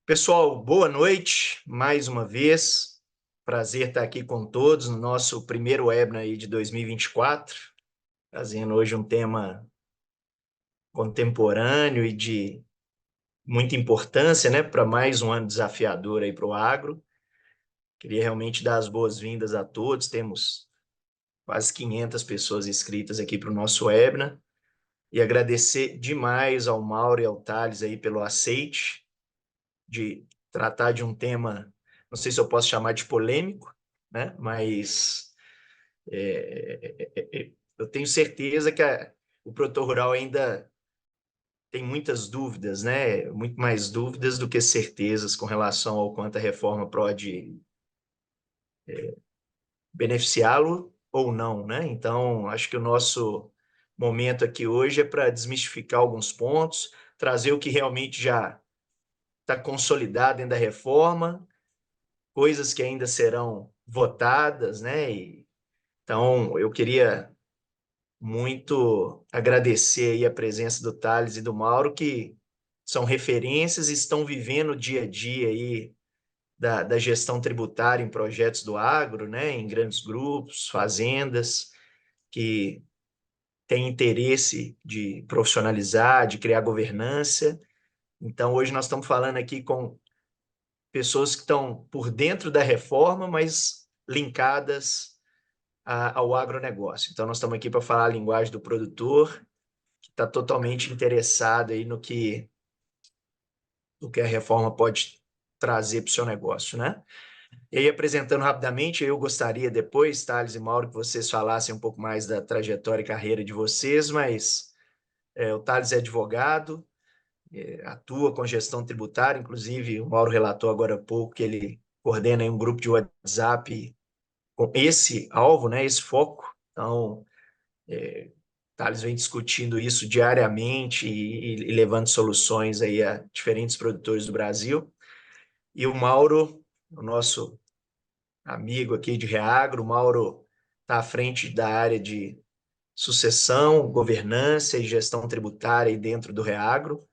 Pessoal, boa noite, mais uma vez. Prazer estar aqui com todos no nosso primeiro webinar aí de 2024, trazendo hoje um tema contemporâneo e de muita importância, né, para mais um ano desafiador aí para o agro. Queria realmente dar as boas-vindas a todos. Temos quase 500 pessoas inscritas aqui para o nosso webinar e agradecer demais ao Mauro e ao Thales aí pelo aceite de tratar de um tema, não sei se eu posso chamar de polêmico, né? Mas eu tenho certeza que o produtor rural ainda tem muitas dúvidas, né? Muito mais dúvidas do que certezas com relação ao quanto a reforma pode beneficiá-lo ou não, né? Então, acho que o nosso momento aqui hoje é para desmistificar alguns pontos, trazer o que realmente já está consolidado dentro da reforma, coisas que ainda serão votadas, né? Então, eu queria muito agradecer aí a presença do Thales e do Mauro, que são referências e estão vivendo o dia a dia aí da gestão tributária em projetos do agro, né? Em grandes grupos, fazendas, que têm interesse de profissionalizar, de criar governança. Então, hoje nós estamos falando aqui com pessoas que estão por dentro da reforma, mas linkadas ao agronegócio. Então, nós estamos aqui para falar a linguagem do produtor, que está totalmente interessado aí no que a reforma pode trazer para o seu negócio, né? E aí, apresentando rapidamente, eu gostaria depois, Thales e Mauro, que vocês falassem um pouco mais da trajetória e carreira de vocês, mas o Thales é advogado, atua com gestão tributária, inclusive o Mauro relatou agora há pouco que ele coordena aí um grupo de WhatsApp com esse alvo, né, esse foco. Então, Thales vem discutindo isso diariamente e levando soluções aí a diferentes produtores do Brasil. E o Mauro, o nosso amigo aqui de Reagro, o Mauro está à frente da área de sucessão, governança e gestão tributária aí dentro do Reagro,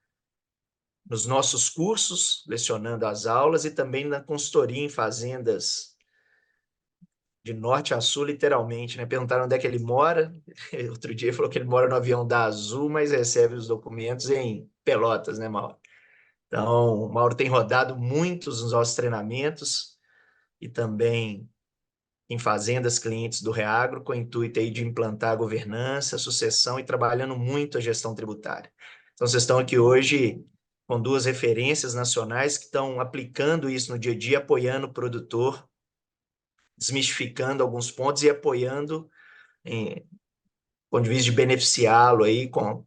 nos nossos cursos, lecionando as aulas e também na consultoria em fazendas de norte a sul, literalmente, né? Perguntaram onde é que ele mora. Outro dia ele falou que ele mora no avião da Azul, mas recebe os documentos em Pelotas, né, Mauro? Então, o Mauro tem rodado muitos nos nossos treinamentos e também em fazendas clientes do Reagro, com o intuito aí de implantar a governança, a sucessão e trabalhando muito a gestão tributária. Então, vocês estão aqui hoje com duas referências nacionais que estão aplicando isso no dia a dia, apoiando o produtor, desmistificando alguns pontos e apoiando em ponto de vista de beneficiá-lo aí com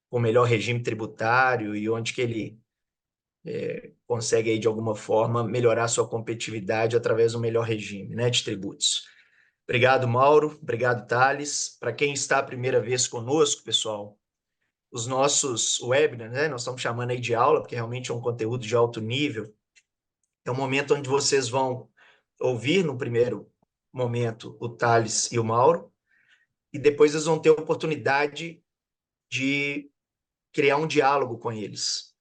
o melhor regime tributário e onde que ele consegue aí de alguma forma melhorar sua competitividade através do melhor regime, né, de tributos. Obrigado, Mauro. Obrigado, Thales. Para quem está a primeira vez conosco, pessoal, os nossos webinars, né, nós estamos chamando aí de aula, porque realmente é um conteúdo de alto nível. É um momento onde vocês vão ouvir, no primeiro momento, o Thales e o Mauro, e depois eles vão ter a oportunidade de criar um diálogo com eles.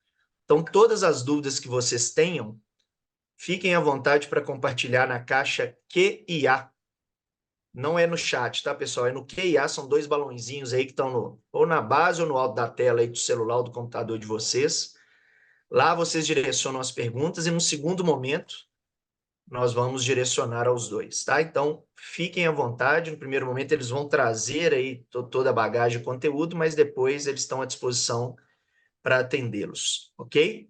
Então, todas as dúvidas que vocês tenham, fiquem à vontade para compartilhar na caixa QIA. Não é no chat, tá, pessoal? É no QIA, são dois balãozinhos aí que estão ou na base ou no alto da tela aí do celular ou do computador de vocês. Lá vocês direcionam as perguntas e no segundo momento nós vamos direcionar aos dois, tá? Então, fiquem à vontade. No primeiro momento eles vão trazer aí toda a bagagem e conteúdo, mas depois eles estão à disposição para atendê-los, ok?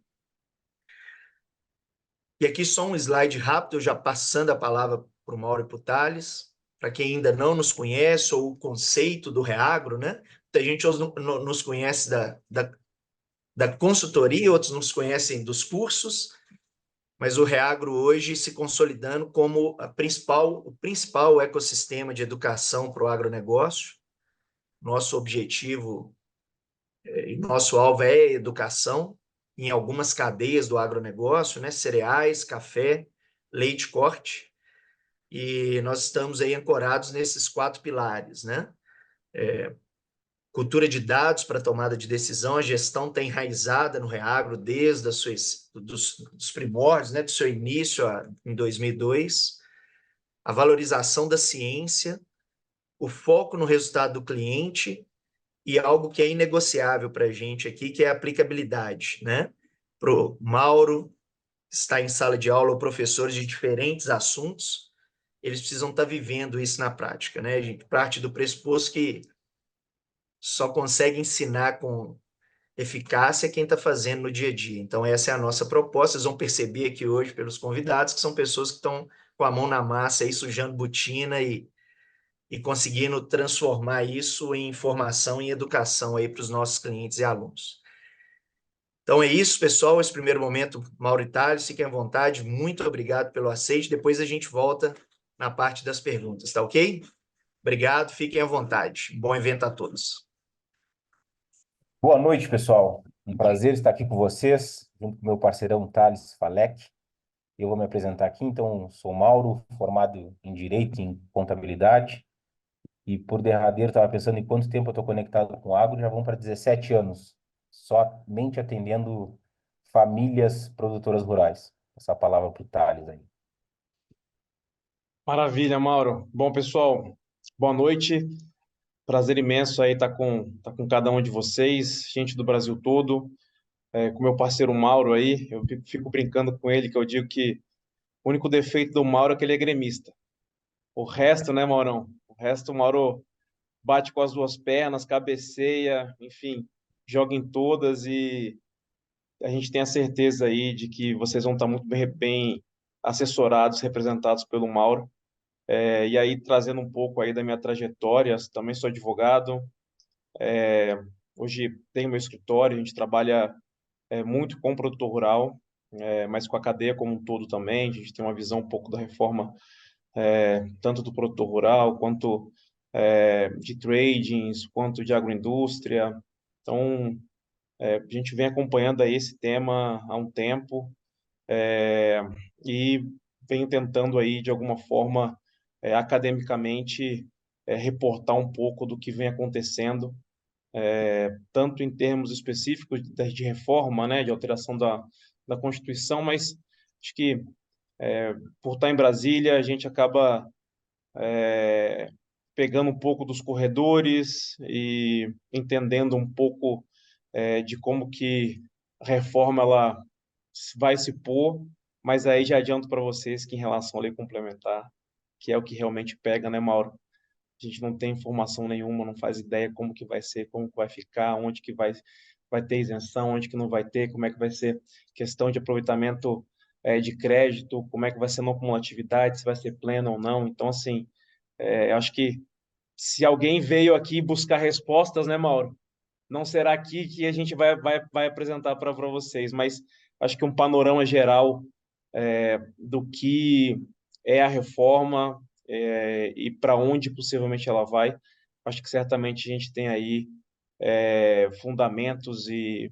E aqui só um slide rápido, já passando a palavra para o Mauro e para o Thales, para quem ainda não nos conhece, ou o conceito do Reagro, né? Muita gente nos conhece da consultoria, outros nos conhecem dos cursos, mas o Reagro hoje se consolidando como o principal ecossistema de educação para o agronegócio. Nosso objetivo e nosso alvo é a educação em algumas cadeias do agronegócio, né? Cereais, café, leite corte, e nós estamos aí ancorados nesses quatro pilares, né? cultura de dados para tomada de decisão, a gestão está enraizada no Reagro desde dos primórdios, né, do seu início em 2002, a valorização da ciência, o foco no resultado do cliente e algo que é inegociável para a gente aqui, que é a aplicabilidade, né? Para o Mauro estar em sala de aula ou professores de diferentes assuntos, eles precisam estar vivendo isso na prática, né? A gente parte do pressuposto que só consegue ensinar com eficácia quem está fazendo no dia a dia. Então, essa é a nossa proposta. Vocês vão perceber aqui hoje pelos convidados que são pessoas que estão com a mão na massa aí, sujando botina e conseguindo transformar isso em informação e educação aí para os nossos clientes e alunos. Então é isso, pessoal. Esse primeiro momento, Mauro e Thales, fiquem à vontade. Muito obrigado pelo aceite. Depois a gente volta na parte das perguntas, tá ok? Obrigado, fiquem à vontade. Bom evento a todos. Boa noite, pessoal. Um prazer estar aqui com vocês, junto com meu parceirão Thales Falek. Eu vou me apresentar aqui. Então, sou Mauro, formado em Direito e em Contabilidade. E por derradeiro, estava pensando em quanto tempo eu estou conectado com o agro, já vão para 17 anos, somente atendendo famílias produtoras rurais. Essa palavra para o Thales aí. Maravilha, Mauro. Bom, pessoal, boa noite. Prazer imenso aí estar com cada um de vocês, gente do Brasil todo, com meu parceiro Mauro aí. Eu fico brincando com ele, que eu digo que o único defeito do Mauro é que ele é gremista. O resto, né, Maurão? O resto, o Mauro bate com as duas pernas, cabeceia, enfim, joga em todas e a gente tem a certeza aí de que vocês vão estar muito bem assessorados, representados pelo Mauro. E aí, trazendo um pouco aí da minha trajetória, também sou advogado, hoje tenho meu escritório, a gente trabalha muito com o produtor rural, mas com a cadeia como um todo também, a gente tem uma visão um pouco da reforma, tanto do produtor rural, quanto de tradings, quanto de agroindústria. Então, a gente vem acompanhando aí esse tema há um tempo, e venho tentando aí, de alguma forma, academicamente, reportar um pouco do que vem acontecendo, tanto em termos específicos de reforma, né, de alteração da Constituição, mas acho que, por estar em Brasília, a gente acaba pegando um pouco dos corredores e entendendo um pouco de como que a reforma ela vai se pôr, mas aí já adianto para vocês que em relação à lei complementar, que é o que realmente pega, né, Mauro? A gente não tem informação nenhuma, não faz ideia como que vai ser, como que vai ficar, onde que vai ter isenção, onde que não vai ter, como é que vai ser questão de aproveitamento de crédito, como é que vai ser não cumulatividade, se vai ser pleno ou não. Então, assim, eu acho que se alguém veio aqui buscar respostas, né, Mauro? Não será aqui que a gente vai apresentar para vocês, mas acho que um panorama geral do que é a reforma e para onde possivelmente ela vai. Acho que certamente a gente tem aí fundamentos e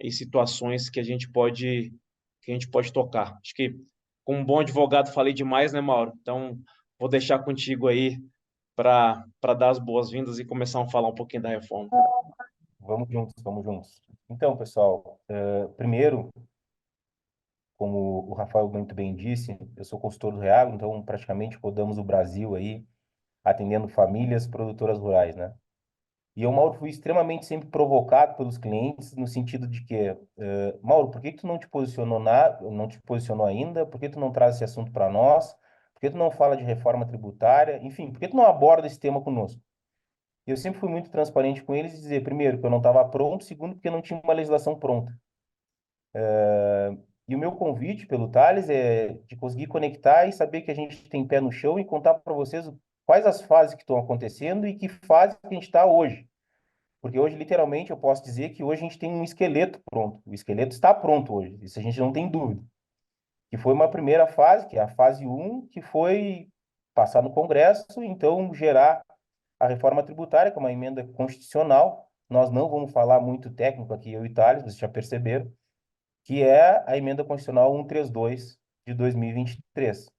situações que a gente pode tocar. Acho que, como um bom advogado, falei demais, né, Mauro? Então, vou deixar contigo aí para dar as boas-vindas e começar a falar um pouquinho da reforma. Vamos juntos, vamos juntos. Então, pessoal, primeiro, como o Rafael muito bem disse, eu sou consultor do Reagro, então praticamente rodamos o Brasil aí, atendendo famílias produtoras rurais, né? E eu, Mauro, fui extremamente sempre provocado pelos clientes no sentido de que, Mauro, por que tu não te posicionou não te posicionou ainda? Por que tu não traz esse assunto para nós? Por que tu não fala de reforma tributária? Enfim, por que tu não aborda esse tema conosco? Eu sempre fui muito transparente com eles e dizer, primeiro, que eu não estava pronto, segundo, porque não tinha uma legislação pronta. E o meu convite pelo Thales é de conseguir conectar e saber que a gente tem pé no chão e contar para vocês quais as fases que estão acontecendo e que fase que a gente está hoje. Porque hoje, literalmente, eu posso dizer que hoje a gente tem um esqueleto pronto. O esqueleto está pronto hoje, isso a gente não tem dúvida. Que foi uma primeira fase, que é a fase um, que foi passar no Congresso, então gerar a reforma tributária, que é uma emenda constitucional. Nós não vamos falar muito técnico aqui, eu e Thales, vocês já perceberam, que é a emenda constitucional 132 de 2023.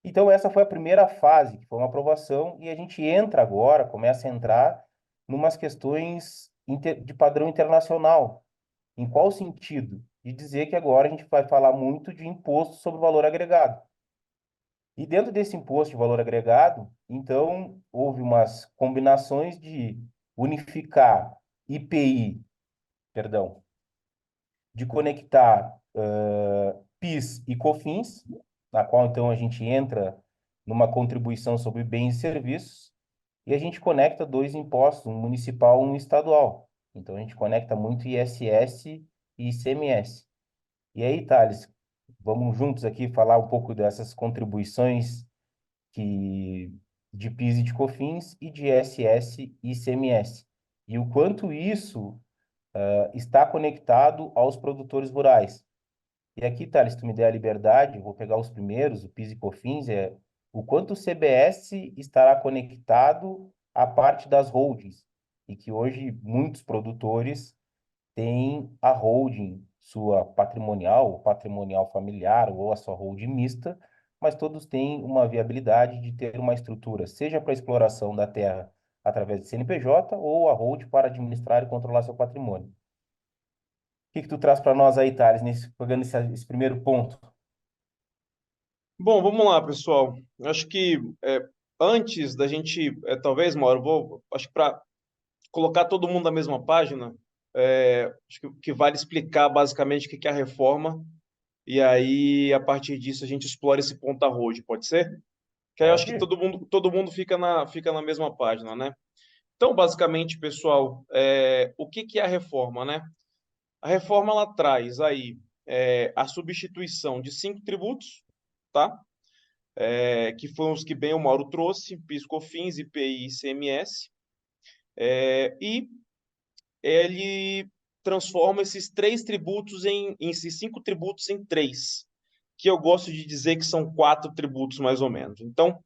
Então, essa foi a primeira fase, que foi uma aprovação, e a gente entra agora, começa a entrar numas questões de padrão internacional. Em qual sentido? De dizer que agora a gente vai falar muito de imposto sobre valor agregado. E dentro desse imposto de valor agregado, então, houve umas combinações de unificar IPI, perdão, de conectar PIS e COFINS, na qual então a gente entra numa contribuição sobre bens e serviços, e a gente conecta dois impostos, um municipal e um estadual. Então a gente conecta muito ISS e ICMS. E aí, Thales, vamos juntos aqui falar um pouco dessas contribuições que de PIS e de COFINS e de ISS e ICMS. E o quanto isso está conectado aos produtores rurais. E aqui, Thales, se tu me der a liberdade, vou pegar os primeiros, o PIS e COFINS, o quanto o CBS estará conectado à parte das holdings, e que hoje muitos produtores têm a holding sua patrimonial, patrimonial familiar, ou a sua holding mista, mas todos têm uma viabilidade de ter uma estrutura, seja para exploração da terra através de CNPJ, ou a holding para administrar e controlar seu patrimônio. O que que tu traz para nós aí, Thales, pegando esse primeiro ponto? Bom, vamos lá, pessoal. Acho que antes da gente, talvez, Mauro, acho que para colocar todo mundo na mesma página, acho que vale explicar basicamente o que é a reforma, e aí, a partir disso, a gente explora esse ponto a road, pode ser? Que aí eu acho que Pode? todo mundo fica na mesma página, né? Então, basicamente, pessoal, o que é a reforma, né? A reforma, ela traz aí a substituição de 5 tributos, tá? Que foram os que bem o Mauro trouxe, PIS, COFINS, IPI e ICMS, e ele transforma esses 3 tributos esses 5 tributos em 3, que eu gosto de dizer que são 4 tributos mais ou menos. Então,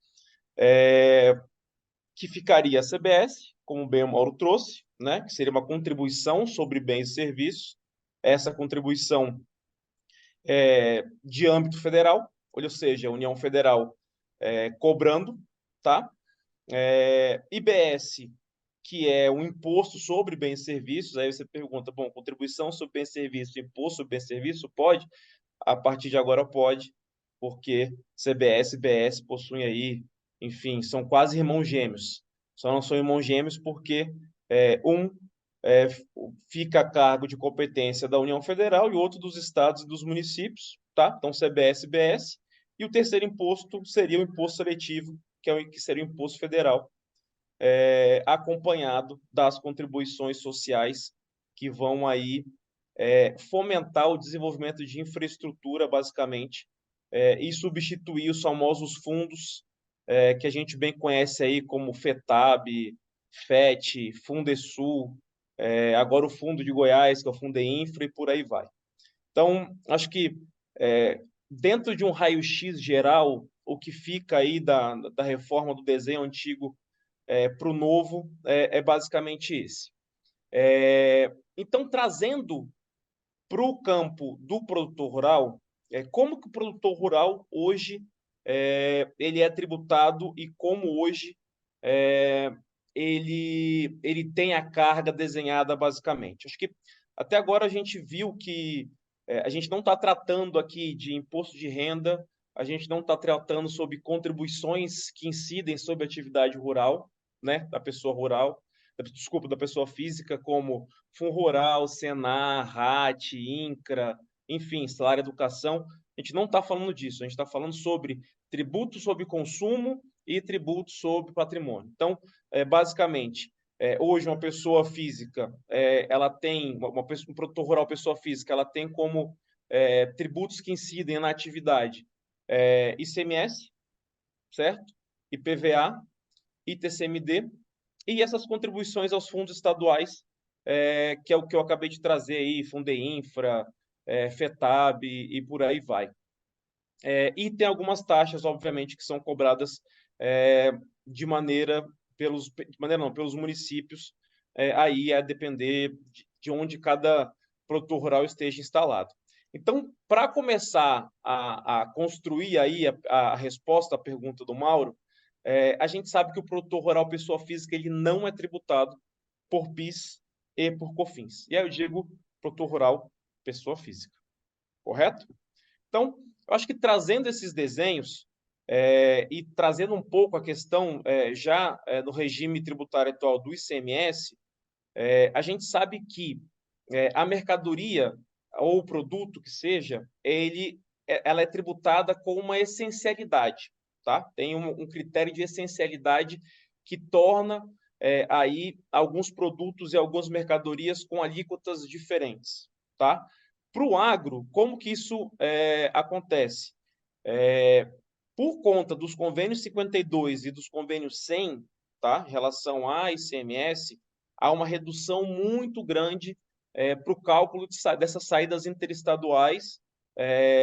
que ficaria a CBS, como bem o Mauro trouxe, né, que seria uma contribuição sobre bens e serviços. Essa contribuição de âmbito federal, ou seja, a União Federal cobrando, tá? IBS, que é um imposto sobre bens e serviços. Aí você pergunta, bom, contribuição sobre bens e serviços, imposto sobre bens e serviços, pode? A partir de agora pode, porque CBS e IBS possuem aí, enfim, são quase irmãos gêmeos. Só não são irmãos gêmeos porque um é, fica a cargo de competência da União Federal e outro dos estados e dos municípios, tá? Então, CBS e IBS. E o terceiro imposto seria o imposto seletivo, que seria o imposto federal, acompanhado das contribuições sociais que vão aí fomentar o desenvolvimento de infraestrutura, basicamente, e substituir os famosos fundos que a gente bem conhece aí como FETAB, FET, Fundesul, agora o Fundo de Goiás, que é o Fundeinfra, e por aí vai. Então, acho que dentro de um raio-x geral, o que fica aí da reforma do desenho antigo para o novo é basicamente esse. Então, trazendo para o campo do produtor rural, como que o produtor rural hoje ele é tributado e como hoje ele tem a carga desenhada basicamente. Acho que até agora a gente viu que a gente não está tratando aqui de imposto de renda, a gente não está tratando sobre contribuições que incidem sobre a atividade rural, né, da pessoa rural, desculpa, da pessoa física, como Funrural, Senar, RAT, INCRA, enfim, salário educação. A gente não está falando disso, a gente está falando sobre tributo sobre consumo e tributo sobre patrimônio. Então, basicamente, hoje uma pessoa física, ela tem, um produtor rural, pessoa física, ela tem como tributos que incidem na atividade ICMS, certo? IPVA, ITCMD, e essas contribuições aos fundos estaduais, que é o que eu acabei de trazer aí, Fundeinfra, FETAB e por aí vai. E tem algumas taxas, obviamente, que são cobradas de maneira pelos municípios, aí a depender de onde cada produtor rural esteja instalado. Então, para começar a construir aí a resposta à pergunta do Mauro, a gente sabe que o produtor rural, pessoa física, ele não é tributado por PIS e por COFINS. E aí eu digo produtor rural, pessoa física. Correto? Então, eu acho que trazendo esses desenhos e trazendo um pouco a questão no regime tributário atual do ICMS, a gente sabe que a mercadoria ou o produto que seja, ela é tributada com uma essencialidade, tá? Tem um critério de essencialidade que torna aí alguns produtos e algumas mercadorias com alíquotas diferentes, tá? Para o agro, como que isso acontece? Por conta dos convênios 52 e dos convênios 100, tá? Em relação à ICMS, há uma redução muito grande para o cálculo dessas saídas interestaduais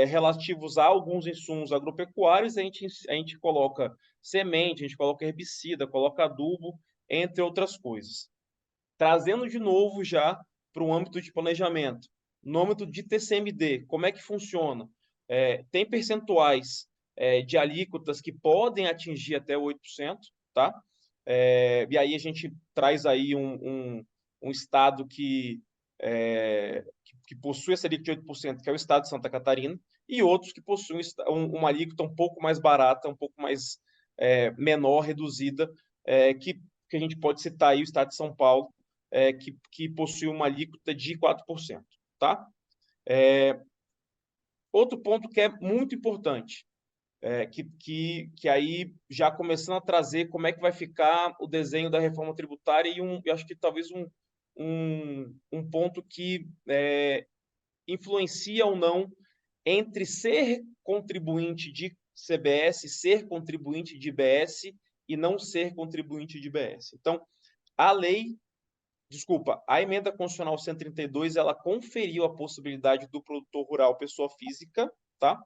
relativos a alguns insumos agropecuários. A gente coloca semente, a gente coloca herbicida, coloca adubo, entre outras coisas. Trazendo de novo já para o âmbito de planejamento, no âmbito de TCMD, como é que funciona? Tem percentuais de alíquotas que podem atingir até 8%, tá? E aí a gente traz aí um estado que possui essa alíquota de 8%, que é o estado de Santa Catarina, e outros que possuem uma alíquota um pouco mais barata, um pouco mais menor, reduzida, que a gente pode citar aí o estado de São Paulo, que possui uma alíquota de 4%, tá? Outro ponto que é muito importante, que aí já começando a trazer como é que vai ficar o desenho da reforma tributária e eu acho que talvez um ponto que influencia ou não entre ser contribuinte de CBS, ser contribuinte de IBS e não ser contribuinte de IBS. Então, a emenda constitucional 132, ela conferiu a possibilidade do produtor rural, pessoa física, tá?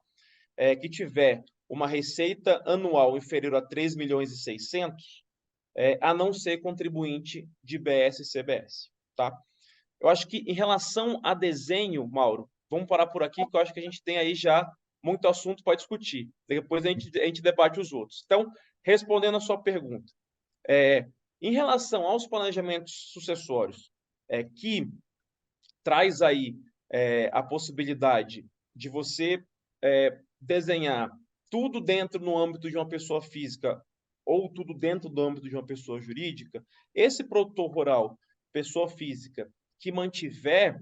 Que tiver uma receita anual inferior a 3 milhões e 600, a não ser contribuinte de IBS e CBS, tá? Eu acho que em relação a desenho, Mauro, vamos parar por aqui, que eu acho que a gente tem aí já muito assunto para discutir. Depois a gente debate os outros. Então, respondendo a sua pergunta, em relação aos planejamentos sucessórios, que traz aí a possibilidade de você desenhar tudo dentro no âmbito de uma pessoa física ou tudo dentro do âmbito de uma pessoa jurídica, esse produtor rural, pessoa física, que mantiver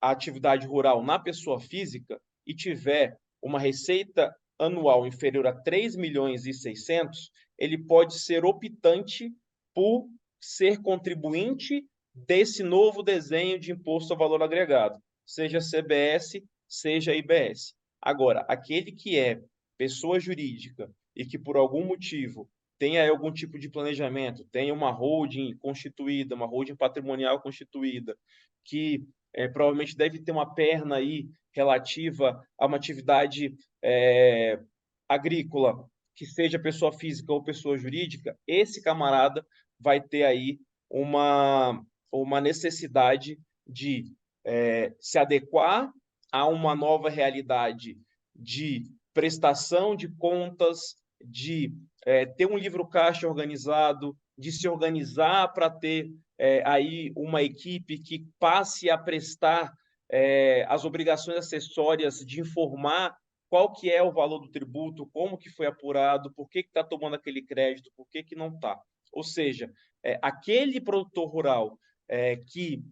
a atividade rural na pessoa física e tiver uma receita anual inferior a 3 milhões e 600, ele pode ser optante por ser contribuinte desse novo desenho de imposto ao valor agregado, seja CBS, seja IBS. Agora, aquele que é pessoa jurídica e que por algum motivo tenha algum tipo de planejamento, tenha uma holding constituída, uma holding patrimonial constituída, que provavelmente deve ter uma perna aí relativa a uma atividade agrícola, que seja pessoa física ou pessoa jurídica, esse camarada vai ter aí uma necessidade de se adequar a uma nova realidade de prestação de contas, de ter um livro caixa organizado, de se organizar para ter aí uma equipe que passe a prestar as obrigações acessórias de informar qual que é o valor do tributo, como que foi apurado, por que está tomando aquele crédito, por que não está. Ou seja, aquele produtor rural que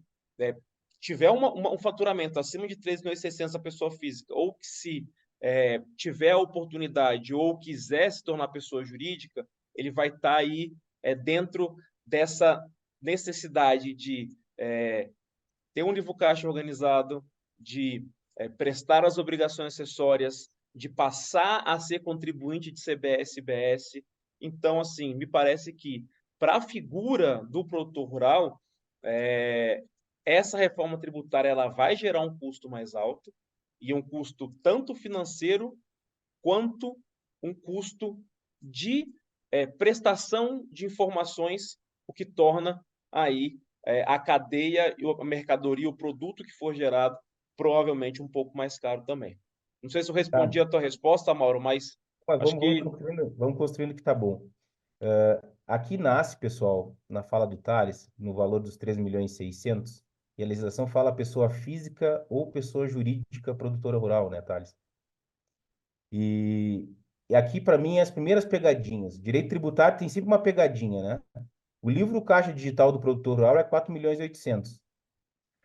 tiver um faturamento acima de 3.600 a pessoa física, ou que se tiver a oportunidade ou quiser se tornar pessoa jurídica, ele vai estar aí dentro dessa necessidade de ter um livro caixa organizado, de prestar as obrigações acessórias, de passar a ser contribuinte de CBS e IBS. Então, assim, me parece que para a figura do produtor rural, essa reforma tributária ela vai gerar um custo mais alto, e um custo tanto financeiro quanto um custo de prestação de informações, o que torna aí a cadeia, a mercadoria, o produto que for gerado, provavelmente um pouco mais caro também. Não sei se eu respondi a tua resposta, Mauro, mas acho que... Vamos construindo que tá bom. Aqui nasce, pessoal, na fala do Tales, no valor dos 3.600.000, e a legislação fala pessoa física ou pessoa jurídica produtora rural, né, Thales? E, e aqui, para mim, as primeiras pegadinhas. Direito tributário tem sempre uma pegadinha, né? O livro Caixa Digital do Produtor Rural é 4.800.000.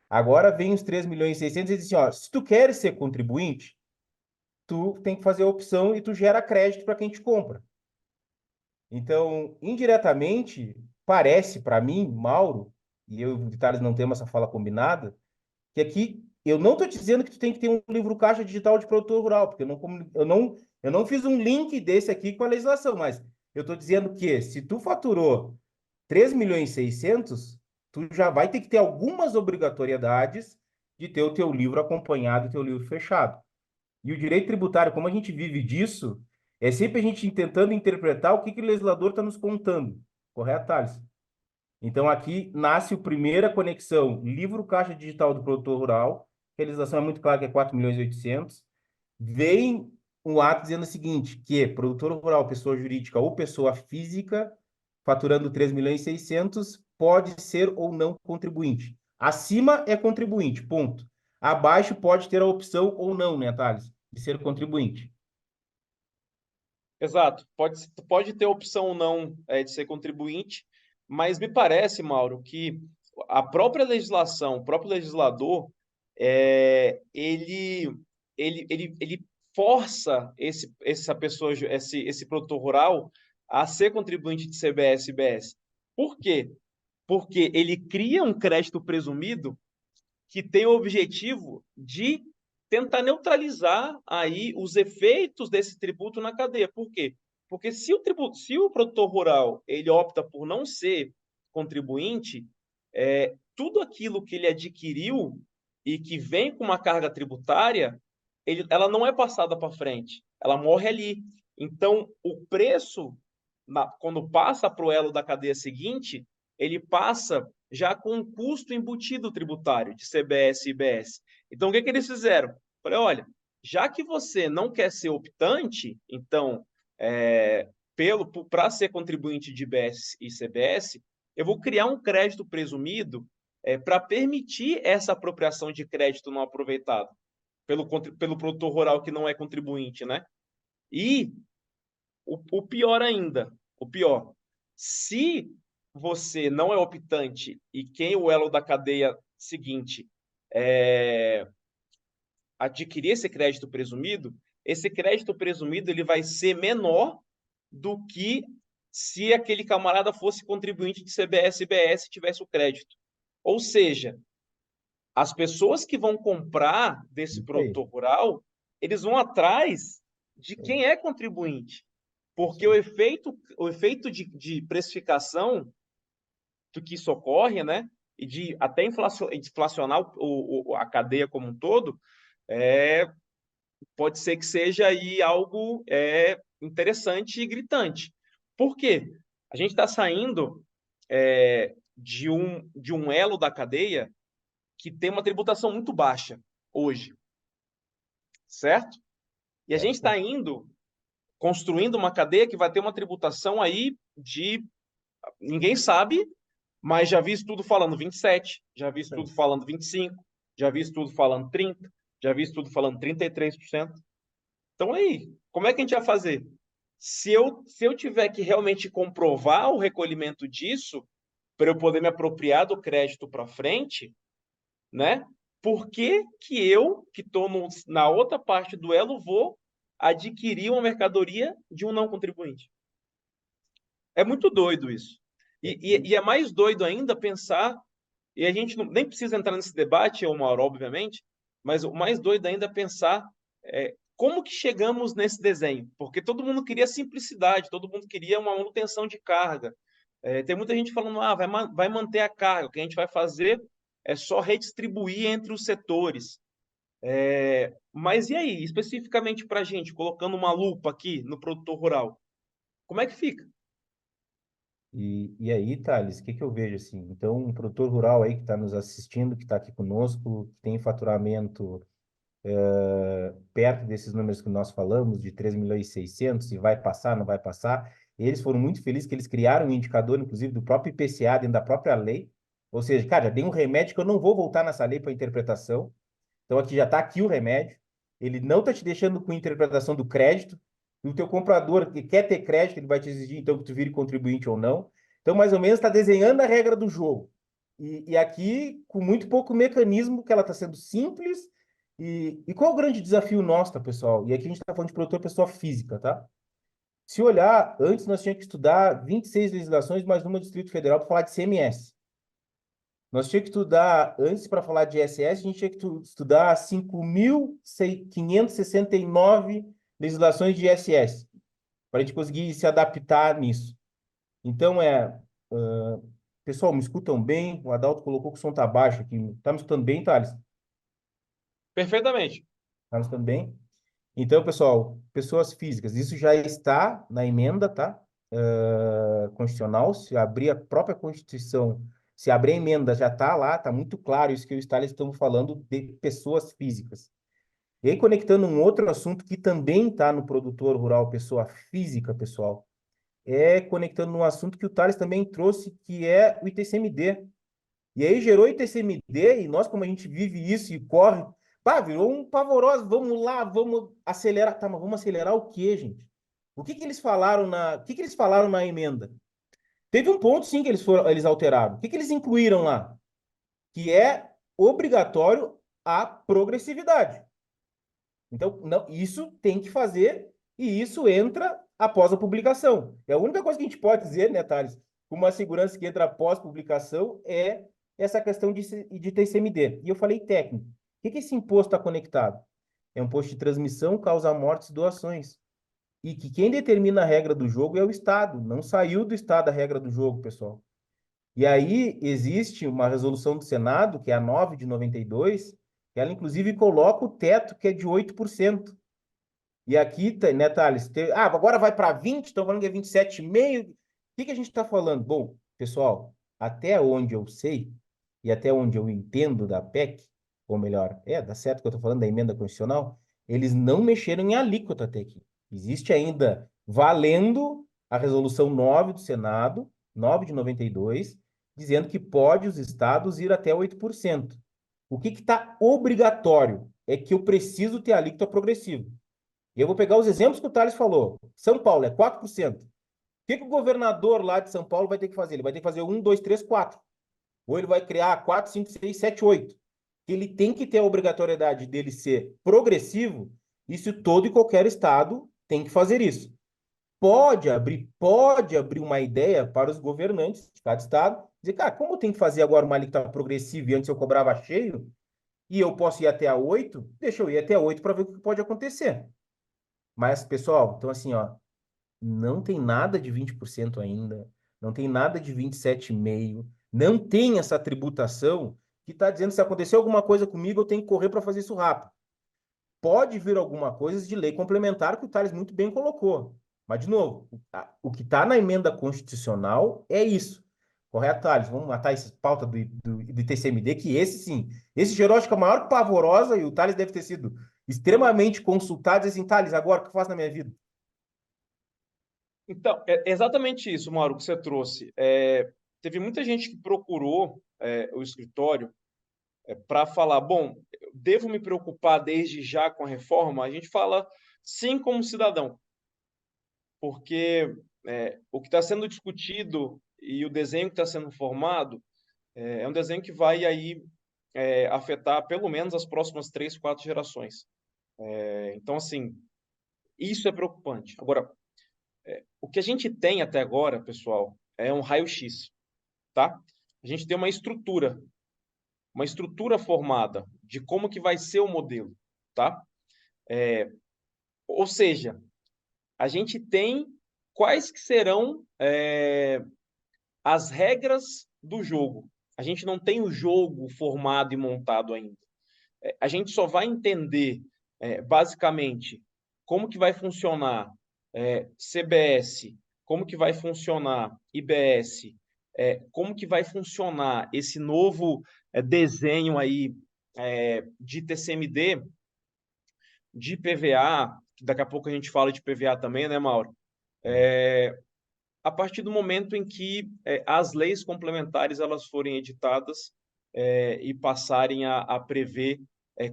Agora vem os 3.600.000 e diz assim, ó, se tu queres ser contribuinte, tu tem que fazer a opção e tu gera crédito para quem te compra. Então, indiretamente, parece para mim, Mauro, e eu e o Thales não temos essa fala combinada, que aqui eu não estou dizendo que tu tem que ter um livro caixa digital de produtor rural, porque eu não fiz um link desse aqui com a legislação, mas eu estou dizendo que se tu faturou 3.600.000, tu já vai ter que ter algumas obrigatoriedades de ter o teu livro acompanhado, o teu livro fechado. E o direito tributário, como a gente vive disso, é sempre a gente tentando interpretar o que o legislador está nos contando. Correto, Thales? Então, aqui nasce a primeira conexão, livro caixa digital do produtor rural, a legislação é muito clara que é 4.800.000. Vem um ato dizendo o seguinte, que produtor rural, pessoa jurídica ou pessoa física, faturando 3.600.000, pode ser ou não contribuinte. Acima é contribuinte, ponto. Abaixo pode ter a opção ou não, né, Thales, de ser contribuinte. Exato. Pode ter opção ou não de ser contribuinte, mas me parece, Mauro, que a própria legislação, o próprio legislador, ele força essa pessoa, esse produtor rural a ser contribuinte de CBS e IBS. Por quê? Porque ele cria um crédito presumido que tem o objetivo de tentar neutralizar aí os efeitos desse tributo na cadeia. Por quê? Porque se o produtor rural ele opta por não ser contribuinte, tudo aquilo que ele adquiriu e que vem com uma carga tributária, ela não é passada para frente, ela morre ali. Então, o preço, quando passa para o elo da cadeia seguinte, ele passa já com um custo embutido tributário de CBS e IBS. Então, o que eles fizeram? Falei, olha, já que você não quer ser optante, então, para ser contribuinte de IBS e CBS, eu vou criar um crédito presumido para permitir essa apropriação de crédito não aproveitado pelo produtor rural que não é contribuinte, né? E o pior ainda, se você não é optante e quem o elo da cadeia seguinte adquirir esse crédito presumido ele vai ser menor do que se aquele camarada fosse contribuinte de CBS e IBS e tivesse o crédito. Ou seja, as pessoas que vão comprar desse produtor rural, eles vão atrás de quem é contribuinte. Porque o efeito de precificação do que isso ocorre, né? E de até inflacionar a cadeia como um todo, pode ser que seja aí algo interessante e gritante. Por quê? A gente está saindo de um elo da cadeia que tem uma tributação muito baixa hoje, certo? E a gente está construindo uma cadeia que vai ter uma tributação aí de ninguém sabe, mas já vi estudo falando 27, já vi estudo falando 25, já vi estudo falando 30, já vi estudo falando 33%. Então aí, como é que a gente vai fazer? Se eu tiver que realmente comprovar o recolhimento disso, para eu poder me apropriar do crédito para frente, né? Por que eu, que estou na outra parte do elo, vou adquirir uma mercadoria de um não contribuinte? É muito doido isso. E é mais doido ainda pensar, e a gente nem precisa entrar nesse debate, Mauro, obviamente, mas o mais doido ainda é pensar como que chegamos nesse desenho. Porque todo mundo queria simplicidade, todo mundo queria uma manutenção de carga. Tem muita gente falando, vai manter a carga, o que a gente vai fazer é só redistribuir entre os setores. Mas e aí, especificamente para a gente, colocando uma lupa aqui no produtor rural, como é que fica? E aí, Thales, o que eu vejo assim? Então, um produtor rural aí que está nos assistindo, que está aqui conosco, que tem faturamento perto desses números que nós falamos, de 3.600.000, e vai passar, não vai passar, Eles foram muito felizes que eles criaram um indicador, inclusive, do próprio IPCA, dentro da própria lei. Ou seja, cara, já tem um remédio que eu não vou voltar nessa lei para interpretação. Então, aqui já está aqui o remédio. Ele não está te deixando com interpretação do crédito. E o teu comprador que quer ter crédito, ele vai te exigir, então, que tu vire contribuinte ou não. Então, mais ou menos, está desenhando a regra do jogo. E aqui, com muito pouco mecanismo, que ela está sendo simples. E qual é o grande desafio nosso, tá, pessoal? E aqui a gente está falando de produtor pessoa física, tá? Se olhar, antes nós tínhamos que estudar 26 legislações, mais uma do Distrito Federal para falar de CMS. Nós tínhamos que estudar, antes para falar de ISS, a gente tinha que estudar 5.569 legislações de ISS, para a gente conseguir se adaptar nisso. Então, pessoal, me escutam bem? O Adalto colocou que o som está baixo aqui. Está me escutando bem, Thales? Perfeitamente. Está me escutando bem? Então, pessoal, pessoas físicas, isso já está na emenda, tá? Constitucional. Se abrir a própria Constituição, se abrir a emenda, já está lá, está muito claro isso que eu e o Stalin estamos falando de pessoas físicas. E aí, conectando um outro assunto que também está no produtor rural, pessoa física, pessoal, conectando um assunto que o Thales também trouxe, que é o ITCMD. E aí gerou ITCMD, e nós, como a gente vive isso e corre, pá, virou um pavoroso, vamos lá, vamos acelerar. Tá, mas vamos acelerar o quê, gente? O que que eles falaram na emenda? Teve um ponto, sim, que eles alteraram. O que que eles incluíram lá? Que é obrigatório a progressividade. Então, não, isso tem que fazer, e isso entra após a publicação. É a única coisa que a gente pode dizer, né, Thales, com uma segurança que entra após publicação, é essa questão de TCMD. E eu falei técnico. O que que esse imposto está conectado? É um imposto de transmissão, causa mortes e doações. E que quem determina a regra do jogo é o Estado. Não saiu do Estado a regra do jogo, pessoal. E aí existe uma resolução do Senado, que é a 9 de 92, que ela inclusive coloca o teto, que é de 8%. E aqui, né, Thales? Agora vai para 20, estão falando que é 27,5. O que que a gente está falando? Bom, pessoal, até onde eu sei e até onde eu entendo da PEC, ou melhor, dá certo que eu estou falando da emenda constitucional, eles não mexeram em alíquota até aqui. Existe ainda valendo a resolução 9 do Senado, 9 de 92, dizendo que pode os estados ir até 8%. O que está obrigatório é que eu preciso ter alíquota progressiva. E eu vou pegar os exemplos que o Thales falou. São Paulo é 4%. O que que o governador lá de São Paulo vai ter que fazer? Ele vai ter que fazer 1, 2, 3, 4. Ou ele vai criar 4, 5, 6, 7, 8. Ele tem que ter a obrigatoriedade dele ser progressivo. Isso todo e qualquer estado tem que fazer isso. Pode abrir uma ideia para os governantes de cada estado, dizer, cara, como eu tenho que fazer agora uma alíquota progressiva e antes eu cobrava cheio, e eu posso ir até a 8, deixa eu ir até a 8 para ver o que pode acontecer. Mas, pessoal, então assim, ó, não tem nada de 20% ainda, não tem nada de 27,5%, não tem essa tributação que está dizendo se acontecer alguma coisa comigo, eu tenho que correr para fazer isso rápido. Pode vir alguma coisa de lei complementar que o Thales muito bem colocou. Mas, de novo, o que está na emenda constitucional é isso. Correto, Thales? Vamos matar essa pauta do TCMD, que esse sim, esse gerou, acho que a maior pavorosa, e o Thales deve ter sido extremamente consultado, e assim, Thales, agora o que eu faço na minha vida? Então, é exatamente isso, Mauro, que você trouxe. Teve muita gente que procurou o escritório para falar, bom, devo me preocupar desde já com a reforma? A gente fala sim como cidadão, porque o que está sendo discutido e o desenho que está sendo formado é um desenho que vai aí afetar pelo menos as próximas 3, 4 gerações. Então, assim, isso é preocupante. Agora, o que a gente tem até agora, pessoal, é um raio-x, tá? A gente tem uma estrutura formada de como que vai ser o modelo, tá? Ou seja, a gente tem quais que serão as regras do jogo. A gente não tem o jogo formado e montado ainda. A gente só vai entender, basicamente, como que vai funcionar CBS, como que vai funcionar IBS, como que vai funcionar esse novo desenho aí de TCMD, de PVA, que daqui a pouco a gente fala de PVA também, né, Mauro? a partir do momento em que as leis complementares elas forem editadas e passarem a prever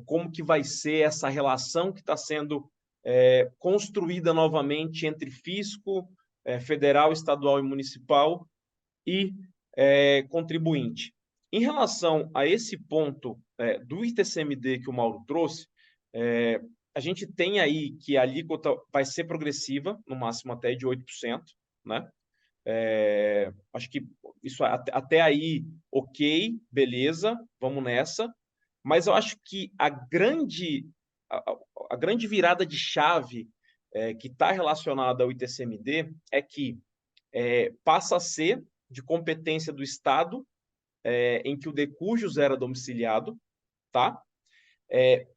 como que vai ser essa relação que está sendo construída novamente entre fisco federal, estadual e municipal e contribuinte. Em relação a esse ponto do ITCMD que o Mauro trouxe, a gente tem aí que a alíquota vai ser progressiva, no máximo até de 8%, né? Acho que isso até aí, ok, beleza, vamos nessa. Mas eu acho que a grande virada de chave que está relacionada ao ITCMD é que passa a ser de competência do Estado, em que o decujus era domiciliado, tá?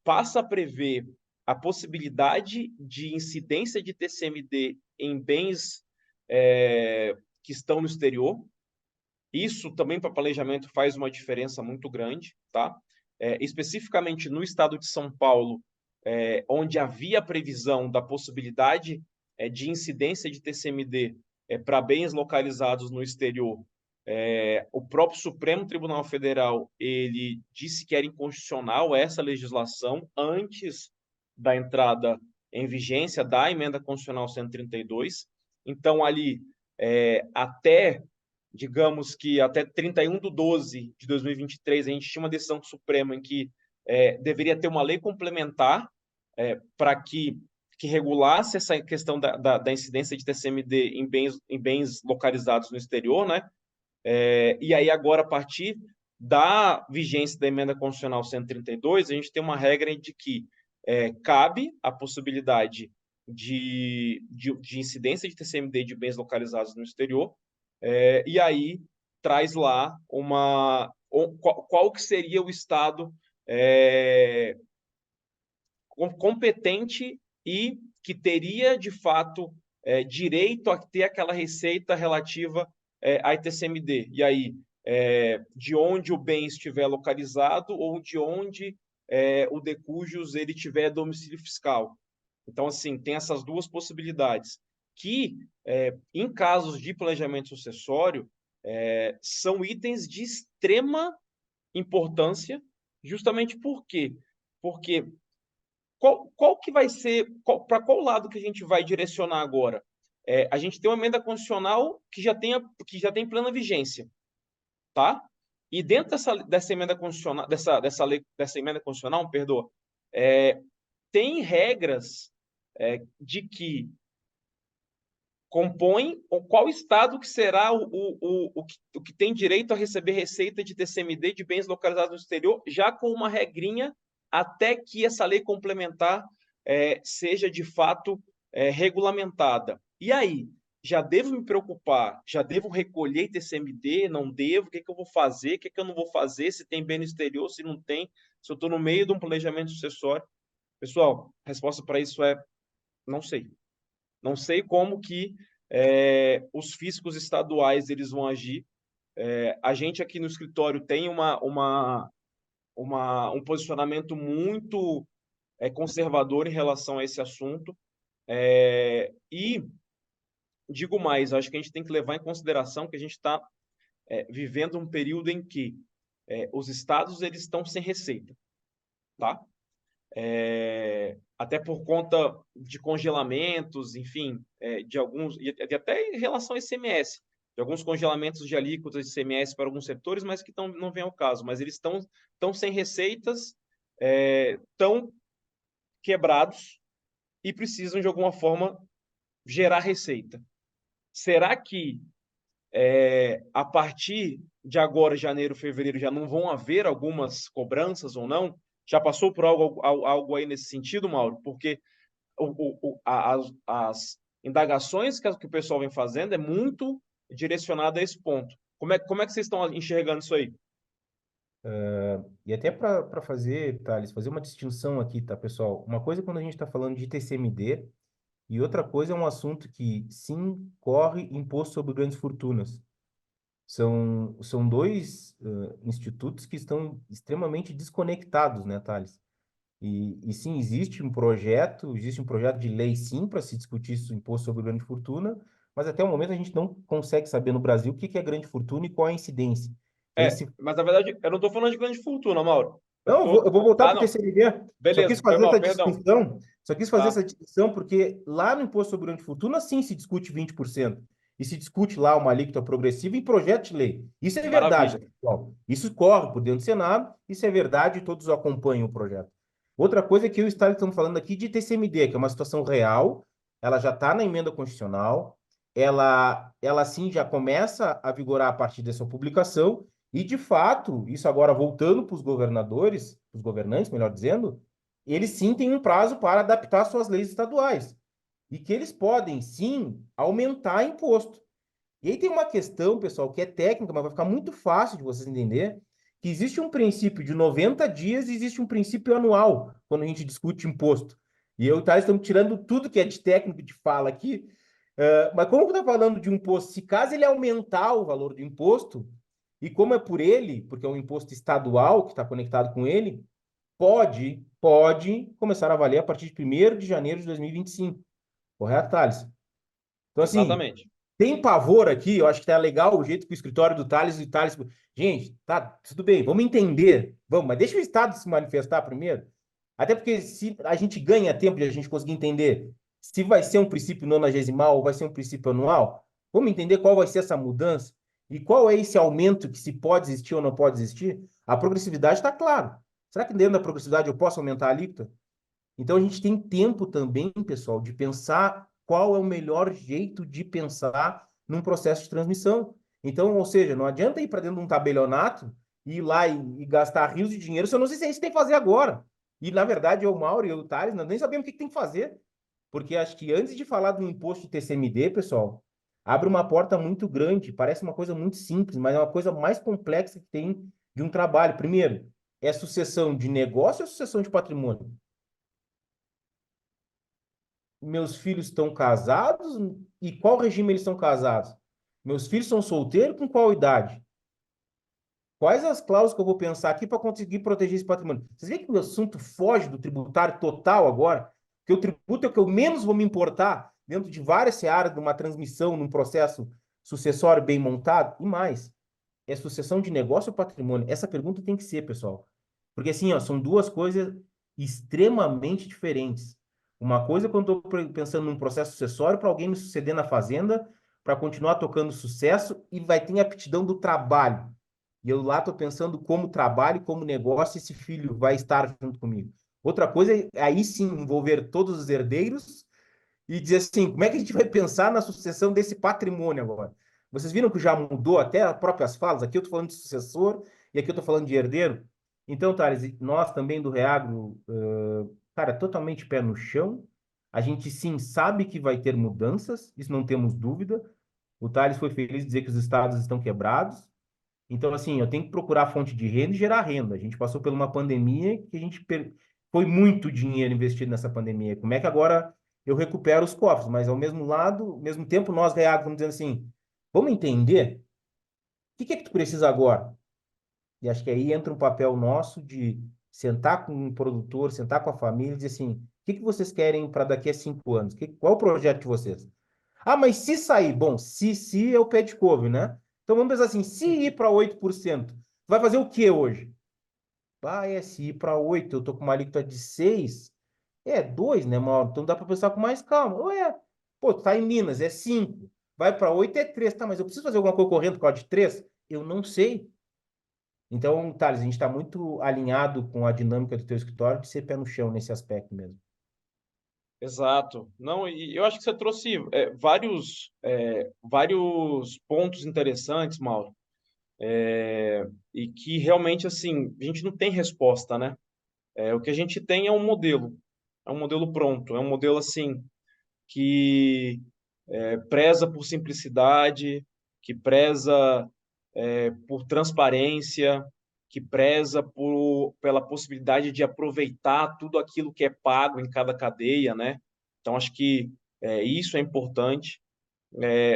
Passa a prever a possibilidade de incidência de TCMD em bens que estão no exterior. Isso também para planejamento faz uma diferença muito grande, tá? Especificamente no estado de São Paulo, onde havia previsão da possibilidade de incidência de TCMD para bens localizados no exterior, o próprio Supremo Tribunal Federal ele disse que era inconstitucional essa legislação antes da entrada em vigência da emenda constitucional 132. Então, ali, até, digamos que até 31/12 de 2023, a gente tinha uma decisão do Supremo em que deveria ter uma lei complementar para que regulasse essa questão da incidência de TCMD em bens localizados no exterior, né? E aí agora, a partir da vigência da emenda constitucional 132, a gente tem uma regra de que cabe a possibilidade de incidência de TCMD de bens localizados no exterior, e aí traz lá qual que seria o Estado competente e que teria, de fato, direito a ter aquela receita relativa a ITCMD. E aí, de onde o bem estiver localizado ou de onde o decujus ele tiver domicílio fiscal. Então, assim, tem essas duas possibilidades que, em casos de planejamento sucessório, são itens de extrema importância, justamente por quê? Porque qual que vai ser, para qual lado que a gente vai direcionar agora? A gente tem uma emenda constitucional que já tem plena vigência, tá? E dentro dessa emenda constitucional, dessa emenda constitucional, perdoa, tem regras de que compõem qual estado que será o que tem direito a receber receita de TCMD de bens localizados no exterior, já com uma regrinha até que essa lei complementar seja de fato regulamentada. E aí, já devo me preocupar? Já devo recolher TCMD? Não devo? O que eu vou fazer? O que eu não vou fazer? Se tem bem no exterior, se não tem? Se eu estou no meio de um planejamento sucessório? Pessoal, a resposta para isso é não sei. Não sei como que os fiscos estaduais eles vão agir. A gente aqui no escritório tem um posicionamento muito conservador em relação a esse assunto. E digo mais, acho que a gente tem que levar em consideração que a gente está vivendo um período em que os estados eles estão sem receita, tá? Até por conta de congelamentos, enfim, de alguns, e até em relação ao ICMS, de alguns congelamentos de alíquotas de ICMS para alguns setores, mas que não vem ao caso. Mas eles estão sem receitas, estão quebrados e precisam, de alguma forma, gerar receita. Será que a partir de agora, janeiro, fevereiro, já não vão haver algumas cobranças ou não? Já passou por algo aí nesse sentido, Mauro? Porque as indagações que o pessoal vem fazendo é muito direcionada a esse ponto. Como é que vocês estão enxergando isso aí? E até para fazer, Thales, fazer uma distinção aqui, tá, pessoal? Uma coisa é quando a gente está falando de TCMD e outra coisa é um assunto que, sim, corre imposto sobre grandes fortunas. São dois institutos que estão extremamente desconectados, né, Thales? E sim, existe um projeto de lei, sim, para se discutir isso, imposto sobre grande fortuna, mas até o momento a gente não consegue saber no Brasil o que que é grande fortuna e qual é a incidência. Então, esse... Mas na verdade eu não estou falando de grande fortuna, Mauro. Não, eu vou voltar Ah, para o não. TCMD. Só quis Beleza, foi fazer mal, essa perdão. distinção, só quis fazer Tá, essa distinção porque lá no imposto sobre grande fortuna, sim, se discute 20%. E se discute lá uma alíquota progressiva em projeto de lei. Isso é verdade, maravilha. pessoal. Isso corre por dentro do Senado, isso é verdade e todos acompanham o projeto. Outra coisa é que eu e o Stalin estamos falando aqui de TCMD, que é uma situação real, ela já está na emenda constitucional, ela sim já começa a vigorar a partir dessa publicação, e, de fato, isso agora voltando para os governadores, os governantes, melhor dizendo, eles sim têm um prazo para adaptar suas leis estaduais. E que eles podem, sim, aumentar imposto. E aí tem uma questão, pessoal, que é técnica, mas vai ficar muito fácil de vocês entender, que existe um princípio de 90 dias e existe um princípio anual, quando a gente discute imposto. E eu e o Thales estamos tirando tudo que é de técnico de fala aqui, mas como que está falando de um imposto? Se caso ele aumentar o valor do imposto, e como é por ele, porque é um imposto estadual que está conectado com ele, pode começar a valer a partir de 1º de janeiro de 2025. Correto, Thales? Então, assim, Exatamente. tem pavor aqui, eu acho que tá legal o jeito que o escritório do Thales e o Thales. Gente, tá, tudo bem, vamos entender. Vamos, mas deixa o Estado se manifestar primeiro. Até porque se a gente ganha tempo de a gente conseguir entender se vai ser um princípio nonagesimal ou vai ser um princípio anual, vamos entender qual vai ser essa mudança e qual é esse aumento que se pode existir ou não pode existir. A progressividade está claro. Será que dentro da progressividade eu posso aumentar a alíquota? Então, a gente tem tempo também, pessoal, de pensar qual é o melhor jeito de pensar num processo de transmissão. Então, ou seja, não adianta ir para dentro de um tabelionato e ir lá e gastar rios de dinheiro se eu não sei se é isso que tem que fazer agora. E, na verdade, eu, o Mauro e eu, o Thales, nós nem sabemos o que tem que fazer. Porque acho que antes de falar do imposto de TCMD, pessoal, abre uma porta muito grande. Parece uma coisa muito simples, mas é uma coisa mais complexa que tem de um trabalho. Primeiro, é sucessão de negócio ou sucessão de patrimônio? Meus filhos estão casados e qual regime eles estão casados? Meus filhos são solteiros com qual idade? Quais as cláusulas que eu vou pensar aqui para conseguir proteger esse patrimônio? Vocês veem que o assunto foge do tributário total agora? Que o tributo é o que eu menos vou me importar dentro de várias searas de uma transmissão, num processo sucessório bem montado? E mais, é sucessão de negócio ou patrimônio? Essa pergunta tem que ser, pessoal. Porque assim, ó, são duas coisas extremamente diferentes. Uma coisa é quando eu estou pensando num processo sucessório para alguém me suceder na fazenda, para continuar tocando sucesso e vai ter a aptidão do trabalho. E eu lá estou pensando como trabalho, como negócio, esse filho vai estar junto comigo. Outra coisa é aí sim envolver todos os herdeiros e dizer assim, como é que a gente vai pensar na sucessão desse patrimônio agora? Vocês viram que já mudou até as próprias falas? Aqui eu estou falando de sucessor e aqui eu estou falando de herdeiro. Então, Thales, nós também do Reagro, cara, totalmente pé no chão. A gente sim sabe que vai ter mudanças, isso não temos dúvida. O Thales foi feliz de dizer que os estados estão quebrados. Então, assim, eu tenho que procurar fonte de renda e gerar renda. A gente passou por uma pandemia que a gente foi muito dinheiro investido nessa pandemia. Como é que agora eu recupero os cofres? Mas ao mesmo lado, ao mesmo tempo, nós reagimos vamos dizendo assim, vamos entender o que é que tu precisa agora? E acho que aí entra um papel nosso de sentar com um produtor, sentar com a família e dizer assim, o que que vocês querem para daqui a 5 anos? Qual é o projeto de vocês? Ah, mas se sair, bom, se é o pé de couve, né? Então vamos pensar assim, se ir para 8%, vai fazer o que hoje? Ah, se ir para 8, eu tô com uma alíquota de 6, é 2, né, Mauro? Então dá para pensar com mais calma. Ué, pô, tu tá em Minas, é 5, vai para 8 é 3, tá, mas eu preciso fazer alguma coisa correndo por causa de 3? Eu não sei. Então, Thales, a gente está muito alinhado com a dinâmica do teu escritório de ser pé no chão nesse aspecto mesmo. Exato. Não, e eu acho que você trouxe vários pontos interessantes, Mauro, e que realmente, assim, a gente não tem resposta, né? O que a gente tem é um modelo pronto, é um modelo, assim, que preza por simplicidade, que preza por transparência, que preza pela possibilidade de aproveitar tudo aquilo que é pago em cada cadeia, né? Então, acho que isso é importante.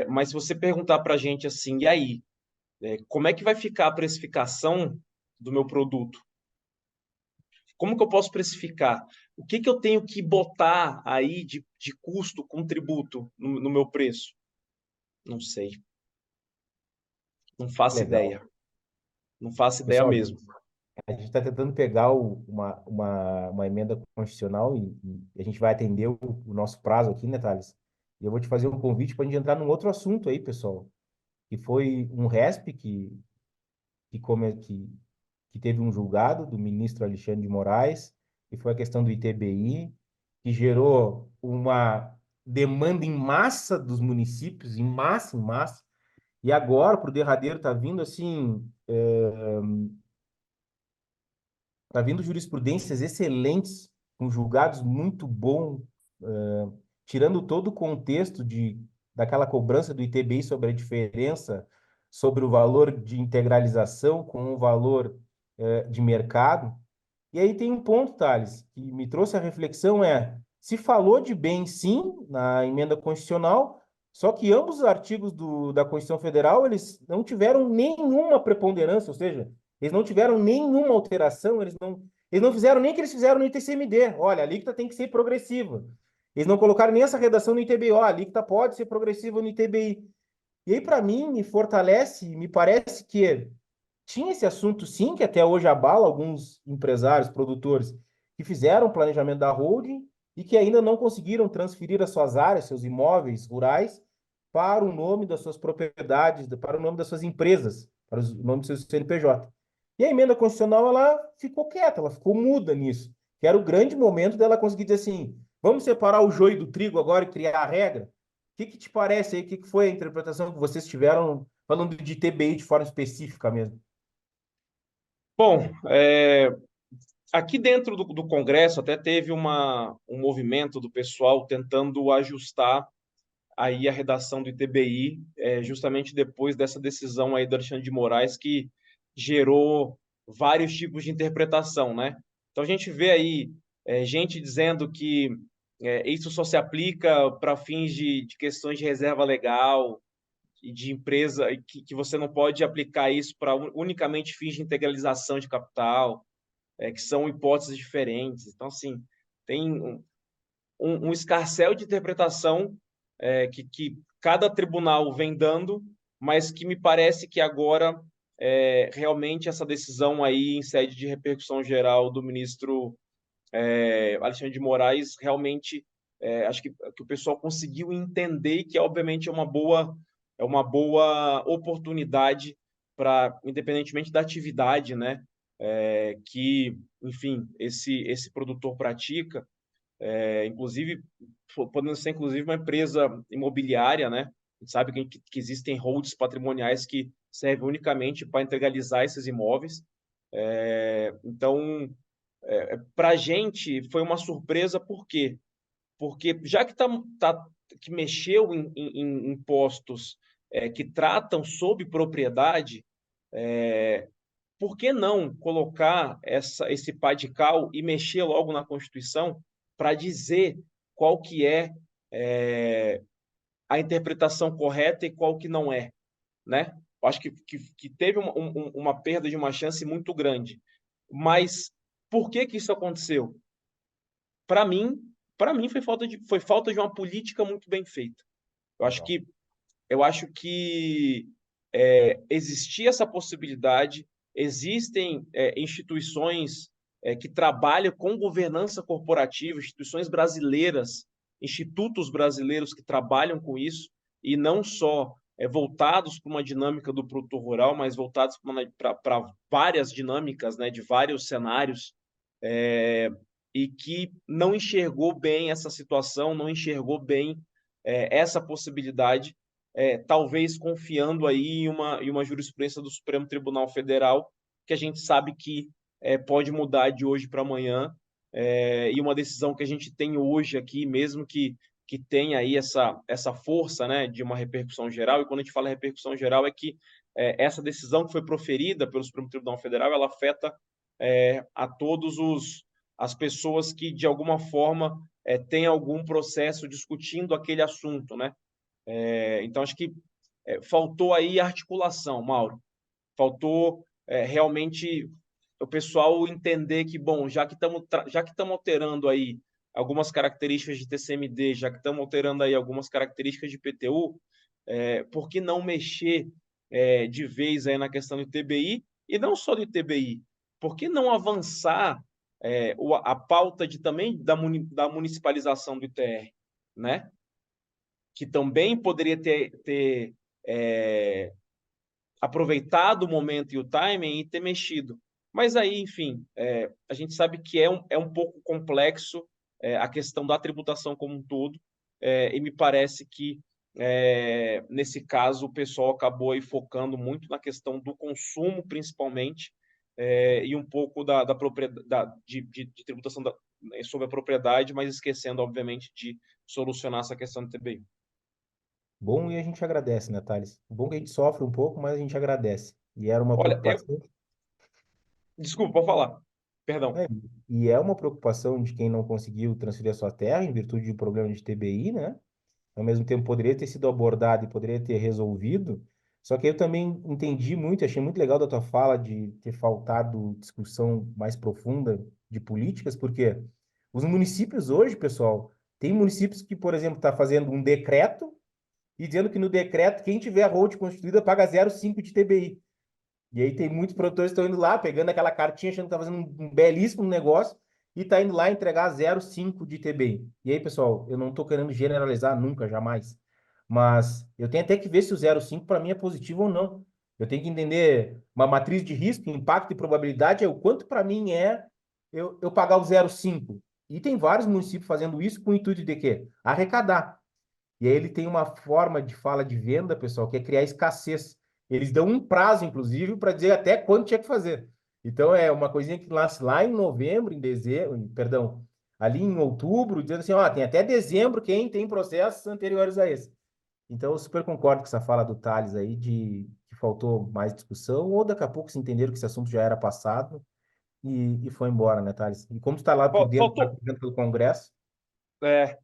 Mas se você perguntar para a gente assim, e aí, como é que vai ficar a precificação do meu produto? Como que eu posso precificar? O que que eu tenho que botar aí de custo com tributo no meu preço? Não sei. Não faço Legal. ideia. Não faço ideia Pessoal, mesmo. a gente está tentando pegar uma emenda constitucional e a gente vai atender o nosso prazo aqui, né, Thales? E eu vou te fazer um convite para a gente entrar num outro assunto aí, pessoal, que foi um RESP que teve um julgado do ministro Alexandre de Moraes, que foi a questão do ITBI, que gerou uma demanda em massa dos municípios, em massa, e agora, para o derradeiro, está vindo assim, tá vindo jurisprudências excelentes, com julgados muito bons, tirando todo o contexto daquela cobrança do ITBI sobre a diferença sobre o valor de integralização com o valor de mercado. E aí tem um ponto, Thales, que me trouxe a reflexão se falou de bem, sim, na emenda constitucional, só que ambos os artigos da Constituição Federal, eles não tiveram nenhuma preponderância, ou seja, eles não tiveram nenhuma alteração, eles não fizeram nem o que eles fizeram no ITCMD. Olha, a alíquota tem que ser progressiva. Eles não colocaram nem essa redação no ITBI. Ó, a alíquota pode ser progressiva no ITBI. E aí, para mim, me fortalece, me parece que tinha esse assunto, sim, que até hoje abala alguns empresários, produtores, que fizeram o planejamento da holding e que ainda não conseguiram transferir as suas áreas, seus imóveis rurais, para o nome das suas propriedades, para o nome das suas empresas, para o nome do seu CNPJ. E a emenda constitucional, ela ficou quieta, ela ficou muda nisso, que era o grande momento dela conseguir dizer assim, vamos separar o joio do trigo agora e criar a regra? O que te parece aí? O que foi a interpretação que vocês tiveram falando de TBI de forma específica mesmo? Bom, aqui dentro do Congresso até teve um movimento do pessoal tentando ajustar aí a redação do ITBI, justamente depois dessa decisão aí do Alexandre de Moraes, que gerou vários tipos de interpretação, né? Então a gente vê aí gente dizendo que isso só se aplica para fins de questões de reserva legal e de empresa, e que você não pode aplicar isso para unicamente fins de integralização de capital, que são hipóteses diferentes. Então, assim, tem um escarcéu de interpretação que cada tribunal vem dando, mas que me parece que agora realmente essa decisão aí em sede de repercussão geral do ministro Alexandre de Moraes realmente acho que o pessoal conseguiu entender que obviamente é uma boa oportunidade para, independentemente da atividade, né, que enfim esse produtor pratica, inclusive podendo ser inclusive uma empresa imobiliária, né? A gente sabe que existem holds patrimoniais que servem unicamente para integralizar esses imóveis. Então, para a gente foi uma surpresa, por quê? Porque já que mexeu em impostos que tratam sobre propriedade, por que não colocar esse pá de cal e mexer logo na Constituição para dizer qual que é a interpretação correta e qual que não é, né? Eu acho que teve uma perda de uma chance muito grande. Mas por que isso aconteceu? Para mim, para mim foi falta de uma política muito bem feita. Eu acho Legal. que eu acho que existia essa possibilidade, existem instituições que trabalham com governança corporativa, instituições brasileiras, institutos brasileiros que trabalham com isso, e não só voltados para uma dinâmica do produtor rural, mas voltados para várias dinâmicas, né, de vários cenários, e que não enxergou bem essa situação, não enxergou bem essa possibilidade, talvez confiando aí em uma jurisprudência do Supremo Tribunal Federal, que a gente sabe que pode mudar de hoje para amanhã, e uma decisão que a gente tem hoje aqui, mesmo que tenha aí essa força, né, de uma repercussão geral, e quando a gente fala repercussão geral é que essa decisão que foi proferida pelo Supremo Tribunal Federal, ela afeta a todos as pessoas que, de alguma forma, têm algum processo discutindo aquele assunto, né? Então, acho que faltou aí articulação, Mauro. Faltou realmente o pessoal entender que, bom, já que estamos alterando aí algumas características de TCMD, já que estamos alterando aí algumas características de PTU, por que não mexer de vez aí na questão do ITBI? E não só do ITBI, por que não avançar a pauta também da municipalização do ITR, né? Que também poderia ter aproveitado o momento e o timing e ter mexido. Mas aí, enfim, a gente sabe que é um pouco complexo a questão da tributação como um todo, e me parece que, nesse caso, o pessoal acabou aí focando muito na questão do consumo, principalmente, e um pouco da propriedade, de tributação sobre a propriedade, mas esquecendo, obviamente, de solucionar essa questão do TBI. Bom, e a gente agradece, né, Thales? Bom que a gente sofre um pouco, mas a gente agradece. E era uma Olha, preocupação, desculpa, pode falar. Perdão. né? E é uma preocupação de quem não conseguiu transferir a sua terra em virtude de um problema de TBI, né? Ao mesmo tempo poderia ter sido abordado e poderia ter resolvido. Só que eu também entendi muito, achei muito legal da tua fala de ter faltado discussão mais profunda de políticas, porque os municípios hoje, pessoal, tem municípios que, por exemplo, está fazendo um decreto e dizendo que no decreto quem tiver a road constituída paga 0,5 de TBI. E aí tem muitos produtores que estão indo lá, pegando aquela cartinha, achando que está fazendo um belíssimo negócio e está indo lá entregar 0,5 de TBI. E aí, pessoal, eu não estou querendo generalizar nunca, jamais. Mas eu tenho até que ver se o 0,5 para mim é positivo ou não. Eu tenho que entender uma matriz de risco, impacto e probabilidade, é o quanto para mim é eu pagar o 0,5. E tem vários municípios fazendo isso com o intuito de quê? Arrecadar. E aí ele tem uma forma de fala de venda, pessoal, que é criar escassez. Eles dão um prazo, inclusive, para dizer até quando tinha que fazer. Então é uma coisinha que nasce lá em novembro, em dezembro, perdão, ali em outubro, dizendo assim, ó, tem até dezembro quem tem processos anteriores a esse. Então eu super concordo com essa fala do Thales aí de que faltou mais discussão, ou daqui a pouco se entenderam que esse assunto já era passado e foi embora, né, Thales? E como tu está lá por dentro, tá Faltou. por dentro do Congresso, É,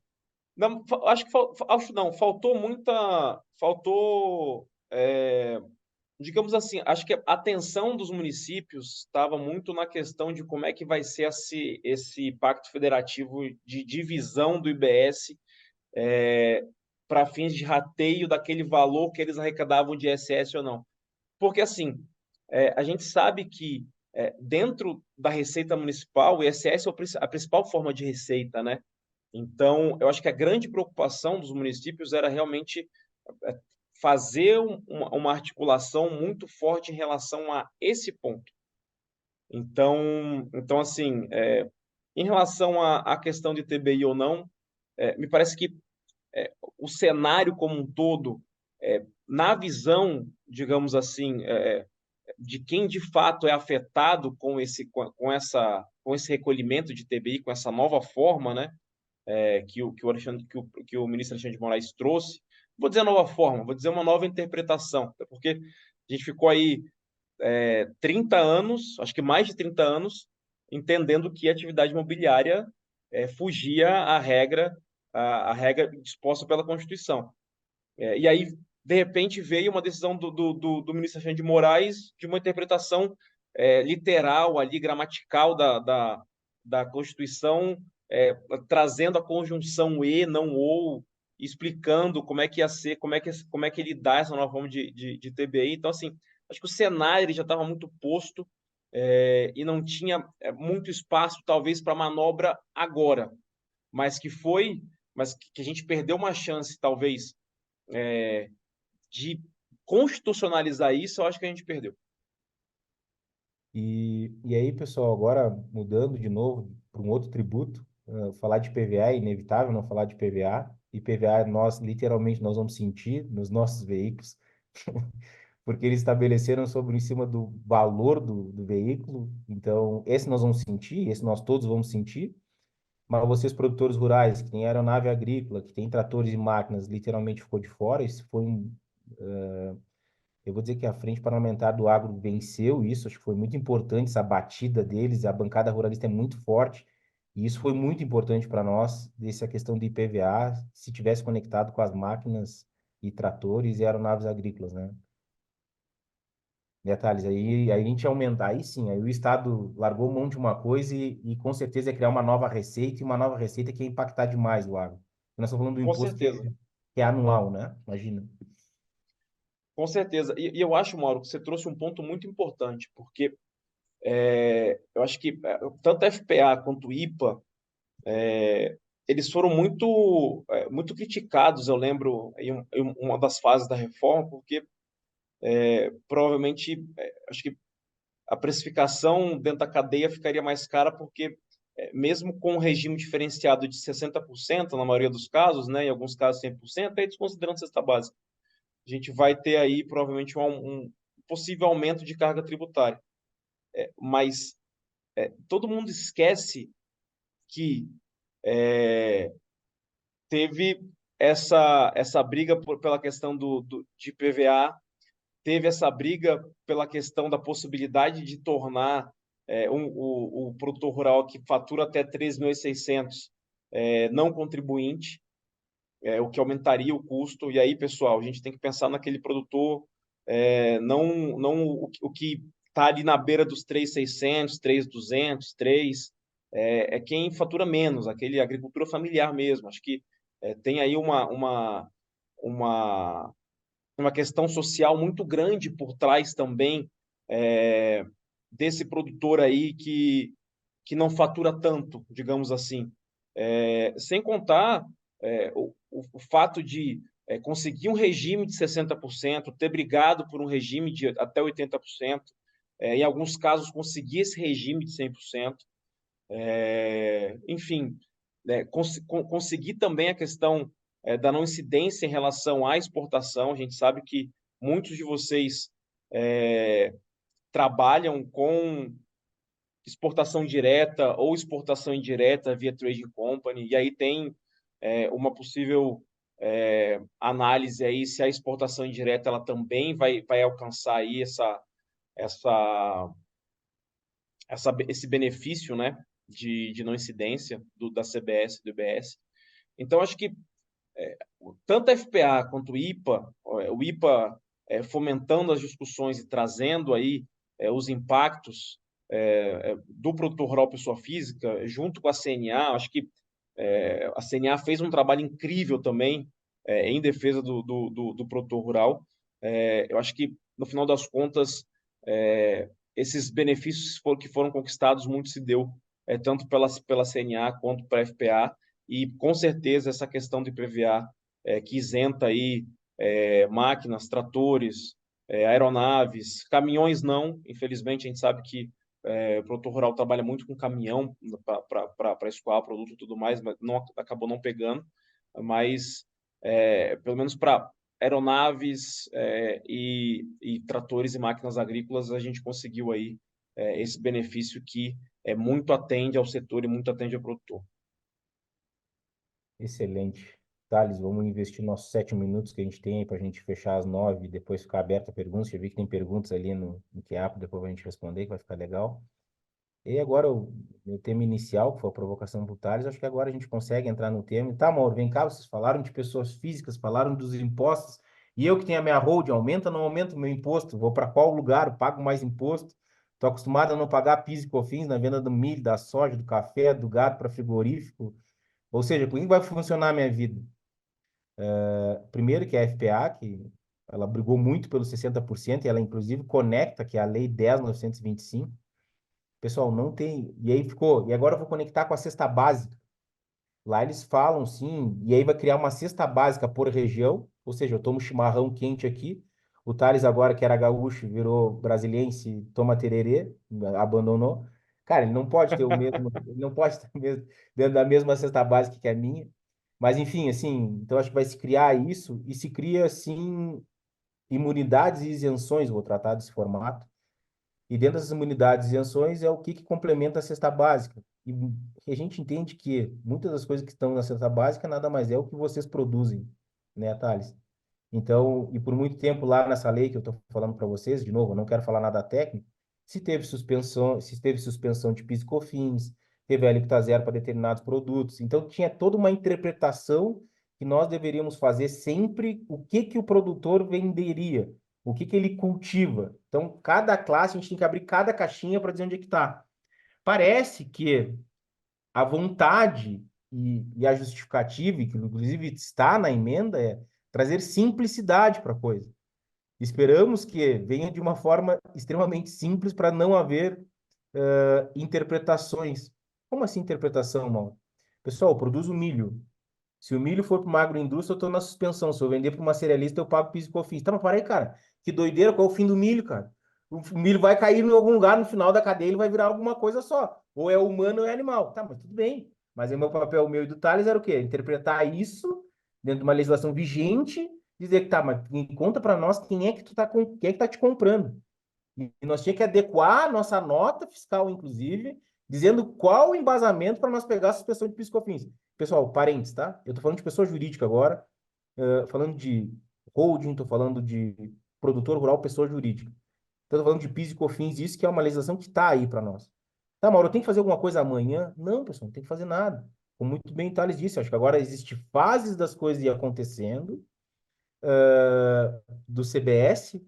não, acho que acho não, faltou muita. Faltou. Digamos assim, acho que a atenção dos municípios estava muito na questão de como é que vai ser esse pacto federativo de divisão do IBS para fins de rateio daquele valor que eles arrecadavam de ISS ou não. Porque, assim, a gente sabe que dentro da receita municipal, o ISS é a principal forma de receita, né? Então, eu acho que a grande preocupação dos municípios era realmente é, fazer uma articulação muito forte em relação a esse ponto. Então assim, em relação à questão de TBI ou não, me parece que o cenário como um todo, na visão, digamos assim, de quem de fato é afetado com esse recolhimento de TBI, com essa nova forma, né? Que o ministro Alexandre de Moraes trouxe. Vou dizer nova forma, vou dizer uma nova interpretação, porque a gente ficou aí 30 anos, acho que mais de 30 anos, entendendo que a atividade imobiliária fugia à regra disposta pela Constituição. E aí, de repente, veio uma decisão do ministro Alexandre de Moraes de uma interpretação literal, ali, gramatical da Constituição, trazendo a conjunção e, não ou, explicando como é que ia ser, como é que ele dá essa nova forma de TBI. Então, assim, acho que o cenário ele já estava muito posto e não tinha muito espaço, talvez, para manobra agora, mas que a gente perdeu uma chance, talvez, de constitucionalizar isso, eu acho que a gente perdeu. e aí, pessoal, agora mudando de novo para um outro tributo, falar de PVA é inevitável não falar de PVA, e PVA nós, literalmente, nós vamos sentir nos nossos veículos, porque eles estabeleceram sobre em cima do valor do veículo, então esse nós vamos sentir, esse nós todos vamos sentir, mas vocês produtores rurais, que têm aeronave agrícola, que têm tratores e máquinas, literalmente ficou de fora, isso foi eu vou dizer que a Frente Parlamentar do Agro venceu isso, acho que foi muito importante essa batida deles, a bancada ruralista é muito forte, e isso foi muito importante para nós, dessa questão do IPVA, se tivesse conectado com as máquinas e tratores e aeronaves agrícolas, né? Detalhes, aí a gente ia aumentar, aí sim, aí o Estado largou mão de uma coisa e com certeza ia criar uma nova receita, e uma nova receita que ia impactar demais o agro. Nós estamos falando do Com imposto certeza. que é anual, né? Imagina. Com certeza. E eu acho, Mauro, que você trouxe um ponto muito importante, porque eu acho que tanto a FPA quanto o IPA, eles foram muito criticados, eu lembro, em uma das fases da reforma, porque provavelmente, acho que a precificação dentro da cadeia ficaria mais cara, porque mesmo com um regime diferenciado de 60%, na maioria dos casos, né, em alguns casos 100%, aí desconsiderando cesta básica, a gente vai ter aí provavelmente um possível aumento de carga tributária. Mas todo mundo esquece que teve essa briga pela questão de PVA, teve essa briga pela questão da possibilidade de tornar o produtor rural que fatura até 13.600 não contribuinte, o que aumentaria o custo. E aí, pessoal, a gente tem que pensar naquele produtor, não o que está ali na beira dos 3.600, 3.200, 3, quem fatura menos, aquele agricultura familiar mesmo. Acho que tem aí uma questão social muito grande por trás também desse produtor aí que não fatura tanto, digamos assim. Sem contar o fato de conseguir um regime de 60%, ter brigado por um regime de até 80%, em alguns casos conseguir esse regime de 100%, enfim, conseguir também a questão da não incidência em relação à exportação. A gente sabe que muitos de vocês trabalham com exportação direta ou exportação indireta via trading company, e aí tem uma possível análise aí se a exportação indireta ela também vai alcançar aí essa, esse benefício, né, de não incidência da CBS e do IBS. Então, acho que tanto a FPA quanto o IPA fomentando as discussões e trazendo aí os impactos do produtor rural pessoa física, junto com a CNA. Acho que a CNA fez um trabalho incrível também em defesa do produtor rural. Eu acho que, no final das contas, esses benefícios que foram conquistados, muito se deu tanto pela CNA quanto pela FPA, e com certeza essa questão do IPVA que isenta aí máquinas, tratores, aeronaves, caminhões não. Infelizmente, a gente sabe que o produtor rural trabalha muito com caminhão para escoar o produto e tudo mais, mas acabou não pegando. Mas, pelo menos para aeronaves e tratores e máquinas agrícolas, a gente conseguiu aí esse benefício que muito atende ao setor e muito atende ao produtor. Excelente. Thales, vamos investir nossos 7 minutos que a gente tem aí para a gente fechar às 9 e depois ficar aberto a perguntas. Já vi que tem perguntas ali no QA, depois a gente responder, que vai ficar legal. E agora, o tema inicial, que foi a provocação do Thales, acho que agora a gente consegue entrar no tema. Tá, Mauro, vem cá, vocês falaram de pessoas físicas, falaram dos impostos, e eu que tenho a minha hold, aumenta ou não aumenta o meu imposto? Vou para qual lugar? Pago mais imposto? Estou acostumado a não pagar PIS e COFINS na venda do milho, da soja, do café, do gado para frigorífico. Ou seja, como vai funcionar a minha vida? Primeiro que a FPA, que ela brigou muito pelos 60%, e ela inclusive conecta, que é a Lei 10.925. Pessoal, não tem. E aí ficou. E agora eu vou conectar com a cesta básica. Lá eles falam sim, e aí vai criar uma cesta básica por região, ou seja, eu tomo chimarrão quente aqui. O Thales agora, que era gaúcho, virou brasiliense, toma tererê, abandonou. Cara, ele não pode ter o mesmo, ele não pode ter o mesmo, dentro da mesma cesta básica que a minha. Mas enfim, assim, então acho que vai se criar isso e se cria assim imunidades e isenções, vou tratar desse formato. E dentro dessas imunidades e isenções é o que complementa a cesta básica. E a gente entende que muitas das coisas que estão na cesta básica nada mais é o que vocês produzem, né, Thales? Então, e por muito tempo lá nessa lei que eu estou falando para vocês, de novo, eu não quero falar nada técnico, se teve suspensão de PIS e COFINS, teve alíquota zero para determinados produtos. Então, tinha toda uma interpretação que nós deveríamos fazer sempre o que o produtor venderia, o que ele cultiva. Então, cada classe, a gente tem que abrir cada caixinha para dizer onde é que está. Parece que a vontade e a justificativa, que inclusive está na emenda, é trazer simplicidade para a coisa. Esperamos que venha de uma forma extremamente simples para não haver interpretações. Como assim interpretação, Mauro? Pessoal, eu produzo milho. Se o milho for para uma agroindústria, eu estou na suspensão. Se eu vender para uma cerealista, eu pago PIS e COFINS. Tá, mas para aí, cara. Que doideira, qual é o fim do milho, cara? O milho vai cair em algum lugar no final da cadeia, ele vai virar alguma coisa só. Ou é humano ou é animal. Tá, mas tudo bem. Mas o meu papel, o meu e do Thales, era o quê? Interpretar isso dentro de uma legislação vigente, dizer que tá, mas conta para nós quem é que quem é que tá te comprando. E nós tínhamos que adequar a nossa nota fiscal, inclusive, dizendo qual o embasamento para nós pegar a suspensão de PIS e COFINS. Pessoal, parênteses, tá? Eu estou falando de pessoa jurídica agora, falando de holding, estou falando de produtor rural, pessoa jurídica. Então, estou falando de PIS e COFINS, isso que é uma legislação que está aí para nós. Tá, Mauro, eu tenho que fazer alguma coisa amanhã? Não, pessoal, não tem que fazer nada. Como muito bem o Thales disse, acho que agora existem fases das coisas ir acontecendo, do CBS,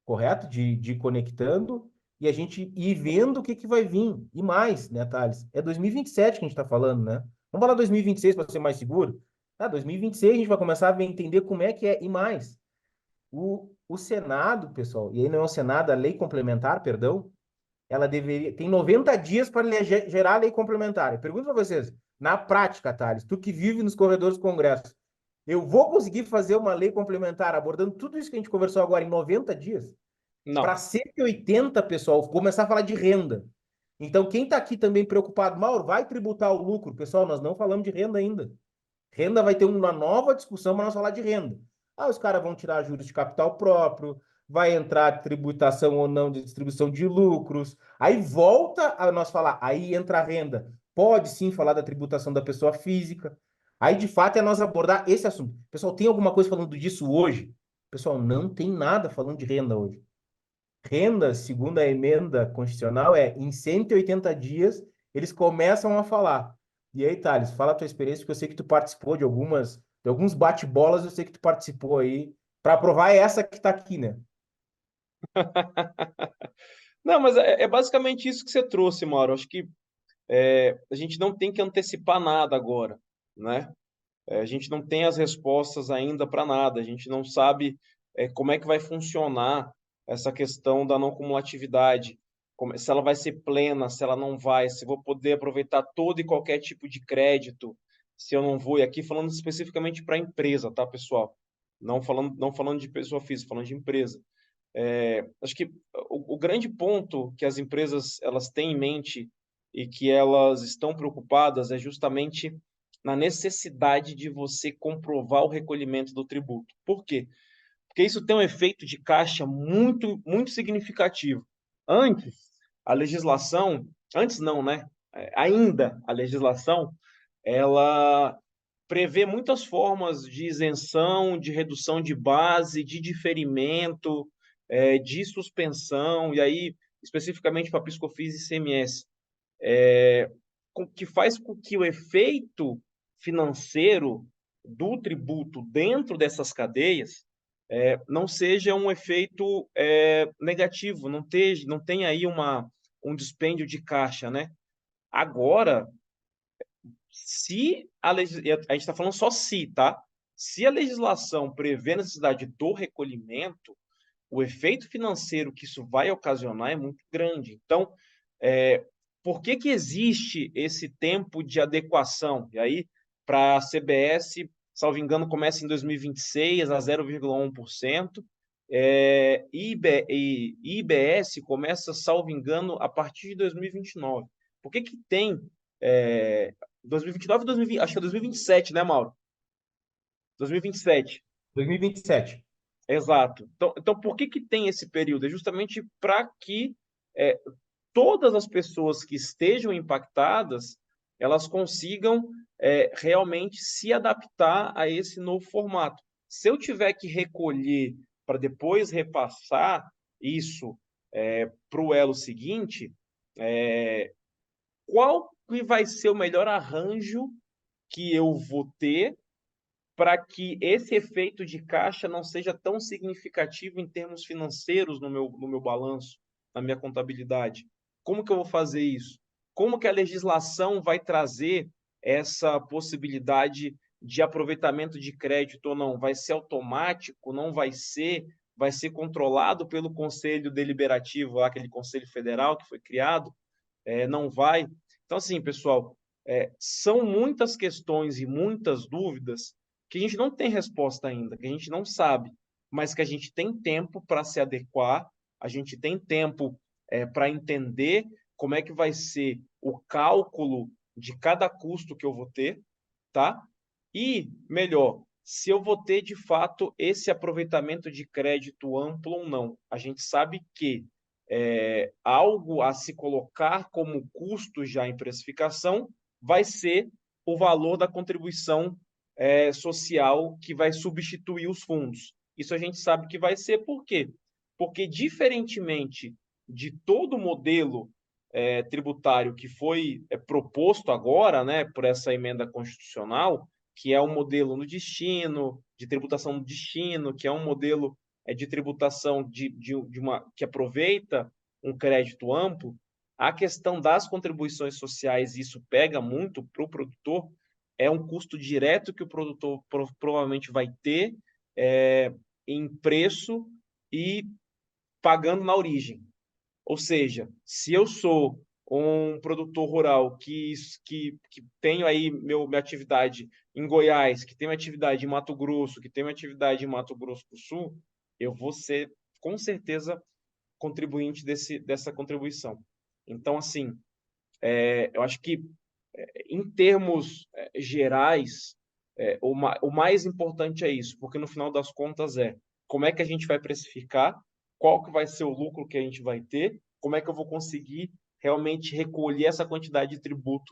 correto? De ir conectando e a gente ir vendo o que vai vir. E mais, né, Thales? É 2027 que a gente está falando, né? Vamos falar 2026 para ser mais seguro? Tá, 2026 a gente vai começar a entender como é que é. E mais, o Senado, pessoal, e aí não é o Senado, a lei complementar, perdão, ela deveria. Tem 90 dias para gerar a lei complementar. Eu pergunto para vocês, na prática, Thales, tu que vive nos corredores do Congresso, eu vou conseguir fazer uma lei complementar abordando tudo isso que a gente conversou agora em 90 dias? Para Não. 180, pessoal, começar a falar de renda. Então, quem está aqui também preocupado, Mauro, vai tributar o lucro. Pessoal, nós não falamos de renda ainda. Renda vai ter uma nova discussão para nós falar de renda. Ah, os caras vão tirar juros de capital próprio, vai entrar tributação ou não de distribuição de lucros. Aí volta a nós falar, aí entra a renda. Pode sim falar da tributação da pessoa física. Aí, de fato, é nós abordar esse assunto. Pessoal, tem alguma coisa falando disso hoje? Pessoal, não tem nada falando de renda hoje. Renda, segundo a emenda constitucional, em 180 dias eles começam a falar. E aí, Thales, fala a tua experiência, porque eu sei que tu participou de alguns bate-bolas, eu sei que tu participou aí, para aprovar essa que está aqui, né? Não, mas é basicamente isso que você trouxe, Mauro. Acho que a gente não tem que antecipar nada agora, né? A gente não tem as respostas ainda para nada. A gente não sabe como é que vai funcionar essa questão da não cumulatividade, se ela vai ser plena, se ela não vai, se vou poder aproveitar todo e qualquer tipo de crédito, se eu não vou. E aqui falando especificamente para a empresa, tá, pessoal? Não falando de pessoa física, falando de empresa. Acho que o grande ponto que as empresas elas têm em mente e que elas estão preocupadas é justamente na necessidade de você comprovar o recolhimento do tributo. Por quê? Porque isso tem um efeito de caixa muito, muito significativo. Antes, a legislação, antes não, né? Ainda a legislação, ela prevê muitas formas de isenção, de redução de base, de diferimento, de suspensão, e aí, especificamente para PIS/COFINS e ICMS, que faz com que o efeito financeiro do tributo dentro dessas cadeias não seja um efeito negativo, não tem aí um dispêndio de caixa, né? Agora, se a gente está falando só se, tá? Se a legislação prevê a necessidade do recolhimento, o efeito financeiro que isso vai ocasionar é muito grande. Então, por que existe esse tempo de adequação? E aí, para a CBS, salvo engano, começa em 2026 a 0,1%. IBS começa, salvo engano, a partir de 2029. Por que tem 2029 e 2020, acho que é 2027, né, Mauro? 2027. 2027. Exato. Então por que tem esse período? É justamente para que todas as pessoas que estejam impactadas, elas consigam realmente se adaptar a esse novo formato. Se eu tiver que recolher para depois repassar isso para o elo seguinte, qual que vai ser o melhor arranjo que eu vou ter para que esse efeito de caixa não seja tão significativo em termos financeiros no meu balanço, na minha contabilidade? Como que eu vou fazer isso? Como que a legislação vai trazer essa possibilidade de aproveitamento de crédito ou não? Vai ser automático? Não vai ser? vai ser controlado pelo Conselho Deliberativo, aquele Conselho Federal que foi criado, não vai. Então, assim, pessoal, são muitas questões e muitas dúvidas que a gente não tem resposta ainda, que a gente não sabe, mas que a gente tem tempo para se adequar, a gente tem tempo para entender como é que vai ser o cálculo de cada custo que eu vou ter, tá? E, melhor, se eu vou ter de fato esse aproveitamento de crédito amplo ou não. A gente sabe que algo a se colocar como custo já em precificação vai ser o valor da contribuição social que vai substituir os fundos. Isso a gente sabe que vai ser por quê? Porque, diferentemente de todo o modelo tributário que foi proposto agora, né, por essa emenda constitucional, que é um modelo no destino, de tributação no destino, que é um modelo de tributação de que aproveita um crédito amplo, a questão das contribuições sociais, isso pega muito para o produtor, é um custo direto que o produtor provavelmente vai ter em preço e pagando na origem. Ou seja, se eu sou um produtor rural que tenho aí minha atividade em Goiás, que tenho atividade em Mato Grosso, que tenho atividade em Mato Grosso do Sul, eu vou ser, com certeza, contribuinte dessa contribuição. Então, assim, eu acho que, em termos gerais, o mais importante é isso, porque no final das contas como é que a gente vai precificar, qual que vai ser o lucro que a gente vai ter, como é que eu vou conseguir realmente recolher essa quantidade de tributo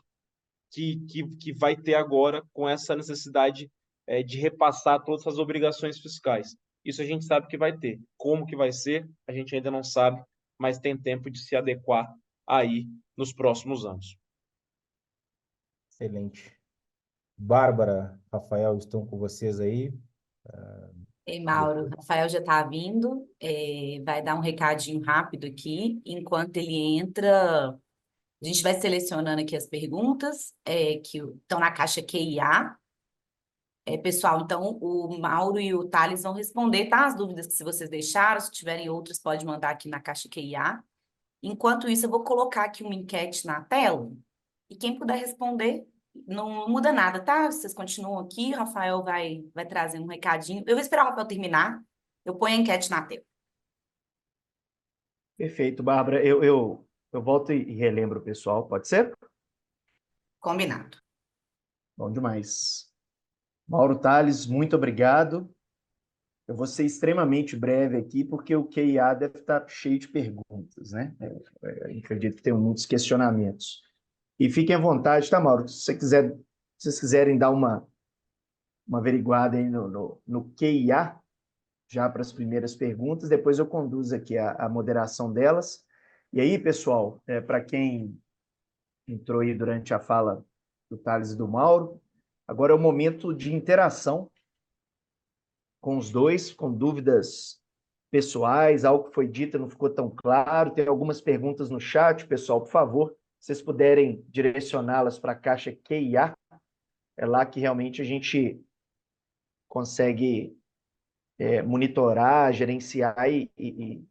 que vai ter agora com essa necessidade de repassar todas as obrigações fiscais. Isso a gente sabe que vai ter. Como que vai ser, a gente ainda não sabe, mas tem tempo de se adequar aí nos próximos anos. Excelente. Bárbara, Rafael, estão com vocês aí? Ei, Mauro, Rafael já está vindo, vai dar um recadinho rápido aqui. Enquanto ele entra, a gente vai selecionando aqui as perguntas que estão na caixa QIA. Pessoal, então o Mauro e o Thales vão responder, tá? As dúvidas que se vocês deixaram, se tiverem outras, pode mandar aqui na caixa QIA. Enquanto isso, eu vou colocar aqui uma enquete na tela e quem puder responder, não muda nada, tá? Vocês continuam aqui, o Rafael vai trazer um recadinho. Eu vou esperar o Rafael terminar, eu ponho a enquete na tela. Perfeito, Bárbara. Eu volto e relembro o pessoal, pode ser? Combinado. Bom demais. Mauro Thales, muito obrigado. Eu vou ser extremamente breve aqui, porque o QIA deve estar cheio de perguntas, né? Eu acredito que tem muitos questionamentos. E fiquem à vontade, tá, Mauro? Se vocês quiserem dar uma averiguada aí no QIA, já para as primeiras perguntas, depois eu conduzo aqui a moderação delas. E aí, pessoal, para quem entrou aí durante a fala do Thales e do Mauro, agora é o momento de interação com os dois, com dúvidas pessoais, algo que foi dito não ficou tão claro, tem algumas perguntas no chat, pessoal, por favor, se vocês puderem direcioná-las para a caixa QIA, é lá que realmente a gente consegue monitorar, gerenciar e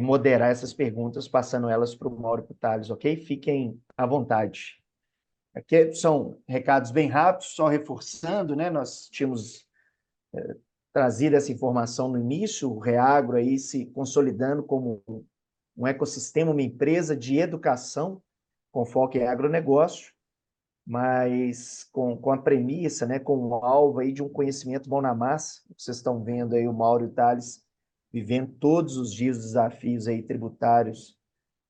moderar essas perguntas, passando elas para o Mauro e para o Thales, ok? Fiquem à vontade. Aqui são recados bem rápidos, só reforçando, né? Nós tínhamos trazido essa informação no início, o Reagro aí se consolidando como um ecossistema, uma empresa de educação com foco em agronegócio, mas com a premissa, né, com o alvo aí de um conhecimento bom na massa. Vocês estão vendo aí o Mauro e o Thales vivendo todos os dias os desafios aí tributários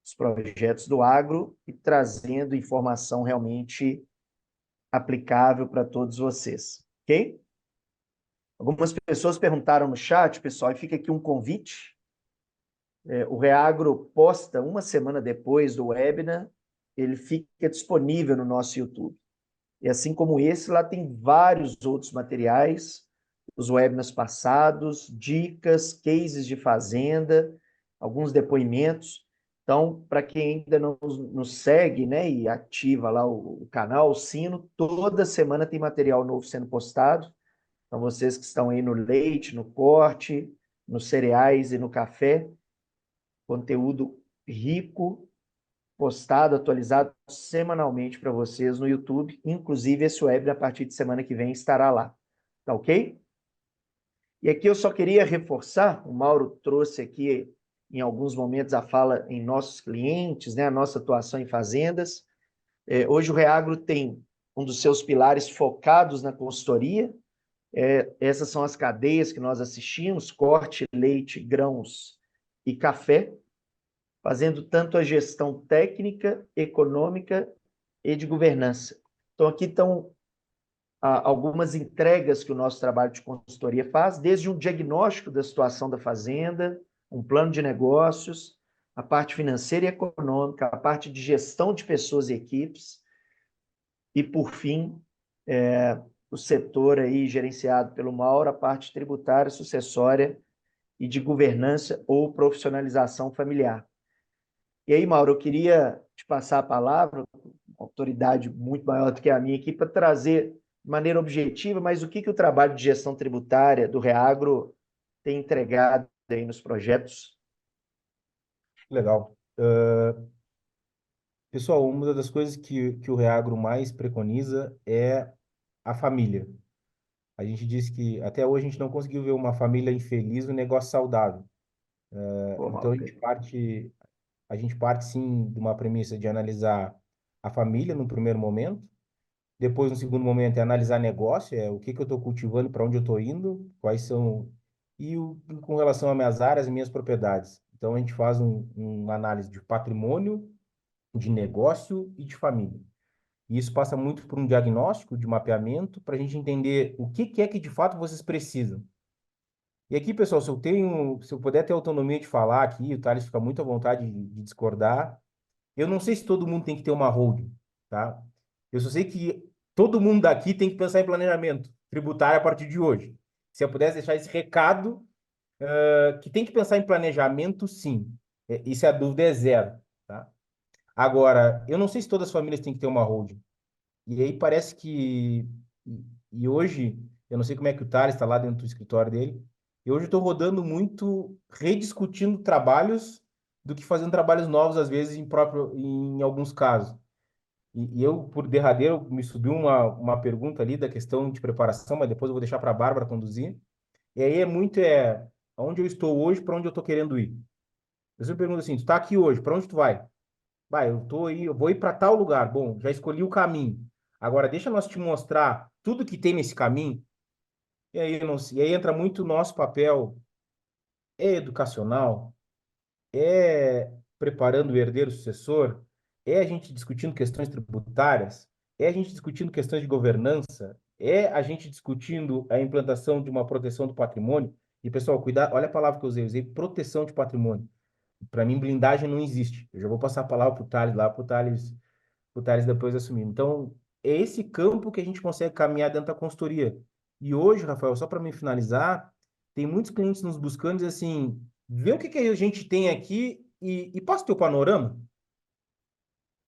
dos projetos do agro e trazendo informação realmente aplicável para todos vocês, ok? Algumas pessoas perguntaram no chat, pessoal, e fica aqui um convite. O Reagro posta uma semana depois do webinar, ele fica disponível no nosso YouTube. E assim como esse, lá tem vários outros materiais, os webinars passados, dicas, cases de fazenda, alguns depoimentos. Então, para quem ainda não nos segue, né, e ativa lá o canal, o sino, toda semana tem material novo sendo postado. Então, vocês que estão aí no leite, no corte, nos cereais e no café, conteúdo rico, postado, atualizado semanalmente para vocês no YouTube. Inclusive, esse webinar, a partir de semana que vem, estará lá. Tá ok? E aqui eu só queria reforçar, o Mauro trouxe aqui, em alguns momentos, a fala em nossos clientes, né, a nossa atuação em fazendas. Hoje o Reagro tem um dos seus pilares focados na consultoria. Essas são as cadeias que nós assistimos: corte, leite, grãos e café, fazendo tanto a gestão técnica, econômica e de governança. Então, aqui estão algumas entregas que o nosso trabalho de consultoria faz, desde um diagnóstico da situação da fazenda, um plano de negócios, a parte financeira e econômica, a parte de gestão de pessoas e equipes, e, por fim, o setor aí gerenciado pelo Mauro, a parte tributária, sucessória e de governança ou profissionalização familiar. E aí, Mauro, eu queria te passar a palavra, uma autoridade muito maior do que a minha aqui, para trazer de maneira objetiva, mas o que o trabalho de gestão tributária do Reagro tem entregado aí nos projetos? Legal. Pessoal, uma das coisas que o Reagro mais preconiza é a família. A gente disse que até hoje a gente não conseguiu ver uma família infeliz, um negócio saudável. Pô, Então Mauro, a gente parte sim de uma premissa de analisar a família no primeiro momento. Depois, no segundo momento, é analisar negócio, o que eu estou cultivando, para onde eu estou indo, quais são... com relação às minhas áreas e minhas propriedades. Então, a gente faz uma análise de patrimônio, de negócio e de família. E isso passa muito por um diagnóstico, de mapeamento, para a gente entender o que é que, de fato, vocês precisam. E aqui, pessoal, se eu puder ter autonomia de falar aqui, o Thales fica muito à vontade de discordar. Eu não sei se todo mundo tem que ter uma holding, tá? Eu só sei que todo mundo daqui tem que pensar em planejamento tributário a partir de hoje. Se eu pudesse deixar esse recado, que tem que pensar em planejamento, sim. Isso a dúvida é zero, tá? Agora, eu não sei se todas as famílias têm que ter uma holding. E aí parece que... E hoje, eu não sei como é que o Thales está lá dentro do escritório dele, e hoje eu estou rodando muito, rediscutindo trabalhos do que fazendo trabalhos novos, às vezes, em alguns casos. E eu, por derradeiro, me subiu uma pergunta ali da questão de preparação, mas depois eu vou deixar para a Bárbara conduzir. E aí onde eu estou hoje, para onde eu estou querendo ir. Eu sempre pergunto assim, tu está aqui hoje, para onde tu vai? Vai, eu vou ir para tal lugar. Bom, já escolhi o caminho. Agora, deixa nós te mostrar tudo que tem nesse caminho. E aí entra muito o nosso papel educacional, preparando o herdeiro sucessor, a gente discutindo questões tributárias, a gente discutindo questões de governança, a gente discutindo a implantação de uma proteção do patrimônio. E, pessoal, cuidado, olha a palavra que eu usei proteção de patrimônio. Para mim, blindagem não existe. Eu já vou passar a palavra para o Thales lá, para o Thales depois assumir. Então, é esse campo que a gente consegue caminhar dentro da consultoria. E hoje, Rafael, só para me finalizar, tem muitos clientes nos buscando e assim, vê o que a gente tem aqui e passa o teu panorama.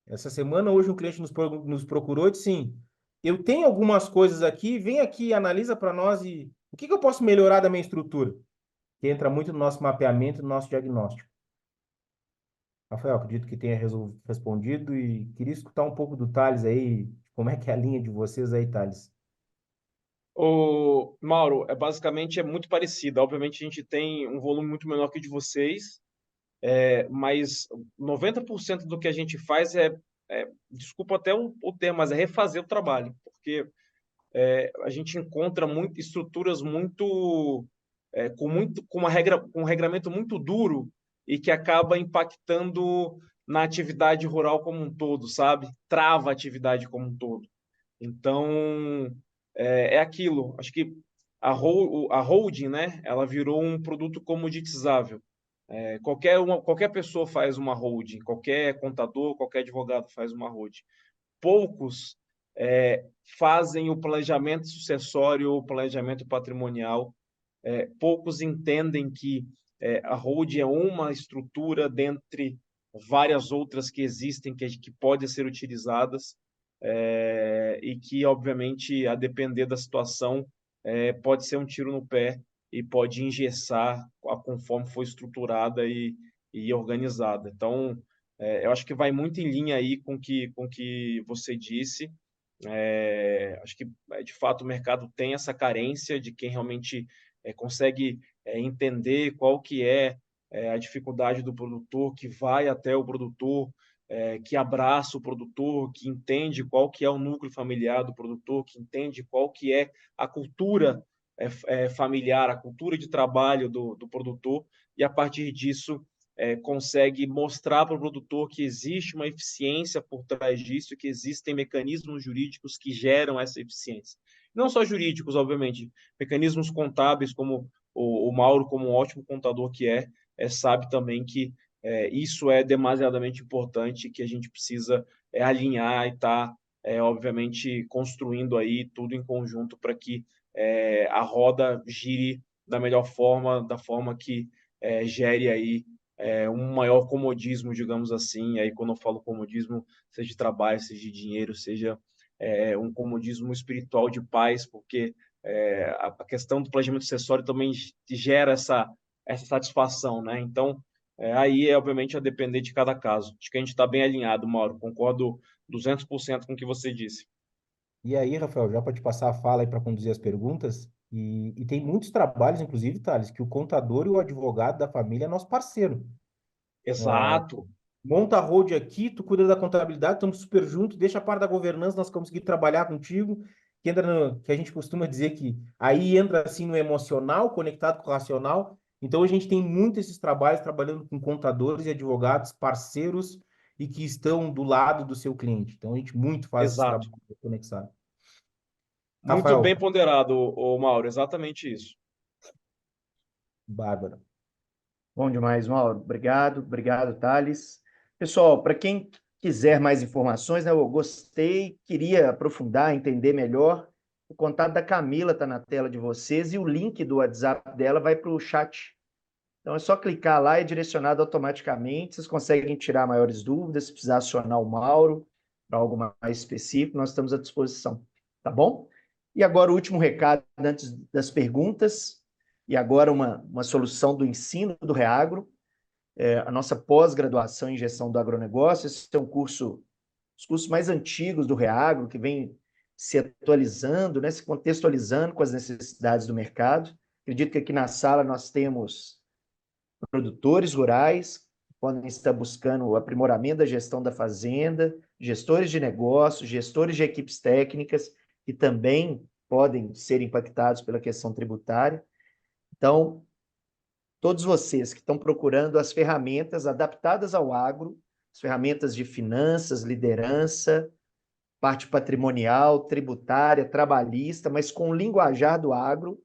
Essa semana, hoje, um cliente nos procurou e disse assim, eu tenho algumas coisas aqui, vem aqui, analisa para nós e o que eu posso melhorar da minha estrutura? Que entra muito no nosso mapeamento, no nosso diagnóstico. Rafael, acredito que tenha respondido e queria escutar um pouco do Thales aí, como é que é a linha de vocês aí, Thales? O Mauro, basicamente é muito parecido. Obviamente a gente tem um volume muito menor que o de vocês, mas 90% do que a gente faz desculpa até o termo, mas é refazer o trabalho, porque a gente encontra estruturas com um regramento muito duro e que acaba impactando na atividade rural como um todo, sabe? Trava a atividade como um todo. Então, é aquilo. Acho que a holding, né? Ela virou um produto comoditizável. Qualquer pessoa faz uma holding, qualquer contador, qualquer advogado faz uma holding. Poucos fazem o planejamento sucessório ou o planejamento patrimonial. Poucos entendem que a holding é uma estrutura dentre várias outras que existem, que podem ser utilizadas, e que, obviamente, a depender da situação, pode ser um tiro no pé e pode engessar conforme foi estruturada e organizada. Então, eu acho que vai muito em linha aí com que você disse. Acho que, de fato, o mercado tem essa carência de quem realmente consegue entender qual que é a dificuldade do produtor, que vai até o produtor, que abraça o produtor, que entende qual que é o núcleo familiar do produtor, que entende qual que é a cultura familiar, a cultura de trabalho do produtor, e a partir disso consegue mostrar para o produtor que existe uma eficiência por trás disso, que existem mecanismos jurídicos que geram essa eficiência. Não só jurídicos, obviamente, mecanismos contábeis, como o Mauro, como um ótimo contador que sabe também que isso é demasiadamente importante, que a gente precisa alinhar e estar, obviamente, construindo aí tudo em conjunto para que a roda gire da melhor forma, da forma que gere aí um maior comodismo, digamos assim. E aí, quando eu falo comodismo, seja de trabalho, seja de dinheiro, seja um comodismo espiritual de paz, porque a questão do planejamento acessório também gera essa satisfação, né? Então, aí é obviamente a depender de cada caso. Acho que a gente está bem alinhado, Mauro. Concordo 200% com o que você disse. E aí, Rafael, já para te passar a fala aí para conduzir as perguntas, e tem muitos trabalhos, inclusive, Thales, que o contador e o advogado da família é nosso parceiro. Exato. Monta a road aqui, tu cuida da contabilidade, estamos super juntos, deixa a parte da governança, nós conseguimos trabalhar contigo, que a gente costuma dizer que aí entra assim no emocional, conectado com o racional. Então a gente tem muito esses trabalhos trabalhando com contadores e advogados, parceiros e que estão do lado do seu cliente. Então a gente muito faz esse Exato. trabalho conectado. Muito bem Rafael, ponderado, Mauro. Exatamente isso. Bárbara. Bom demais, Mauro. Obrigado, Thales. Pessoal, para quem quiser mais informações, né, eu gostei, queria aprofundar, entender melhor. O contato da Camila está na tela de vocês e o link do WhatsApp dela vai para o chat. Então é só clicar lá e é direcionado automaticamente. Vocês conseguem tirar maiores dúvidas, se precisar acionar o Mauro para algo mais específico, nós estamos à disposição. Tá bom? E agora o último recado antes das perguntas, e agora uma solução do ensino do Reagro, a nossa pós-graduação em gestão do agronegócio. Esse é um curso, os cursos mais antigos do Reagro, que vem se atualizando, né, se contextualizando com as necessidades do mercado. Acredito que aqui na sala nós temos produtores rurais, que podem estar buscando o aprimoramento da gestão da fazenda, gestores de negócios, gestores de equipes técnicas, que também podem ser impactados pela questão tributária. Então, todos vocês que estão procurando as ferramentas adaptadas ao agro, as ferramentas de finanças, liderança, parte patrimonial, tributária, trabalhista, mas com o linguajar do agro,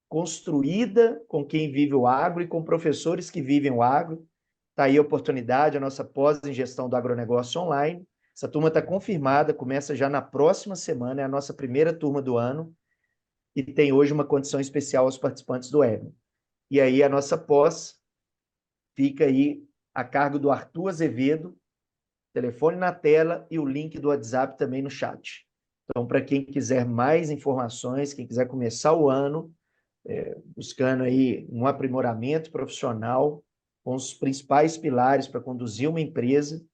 construída com quem vive o agro e com professores que vivem o agro. Está aí a oportunidade, a nossa pós em gestão do agronegócio online. Essa turma está confirmada, começa já na próxima semana, é a nossa primeira turma do ano, e tem hoje uma condição especial aos participantes do webinar. E aí a nossa pós fica aí a cargo do Arthur Azevedo, telefone na tela e o link do WhatsApp também no chat. Então, para quem quiser mais informações, quem quiser começar o ano, buscando aí um aprimoramento profissional com os principais pilares para conduzir uma empresa,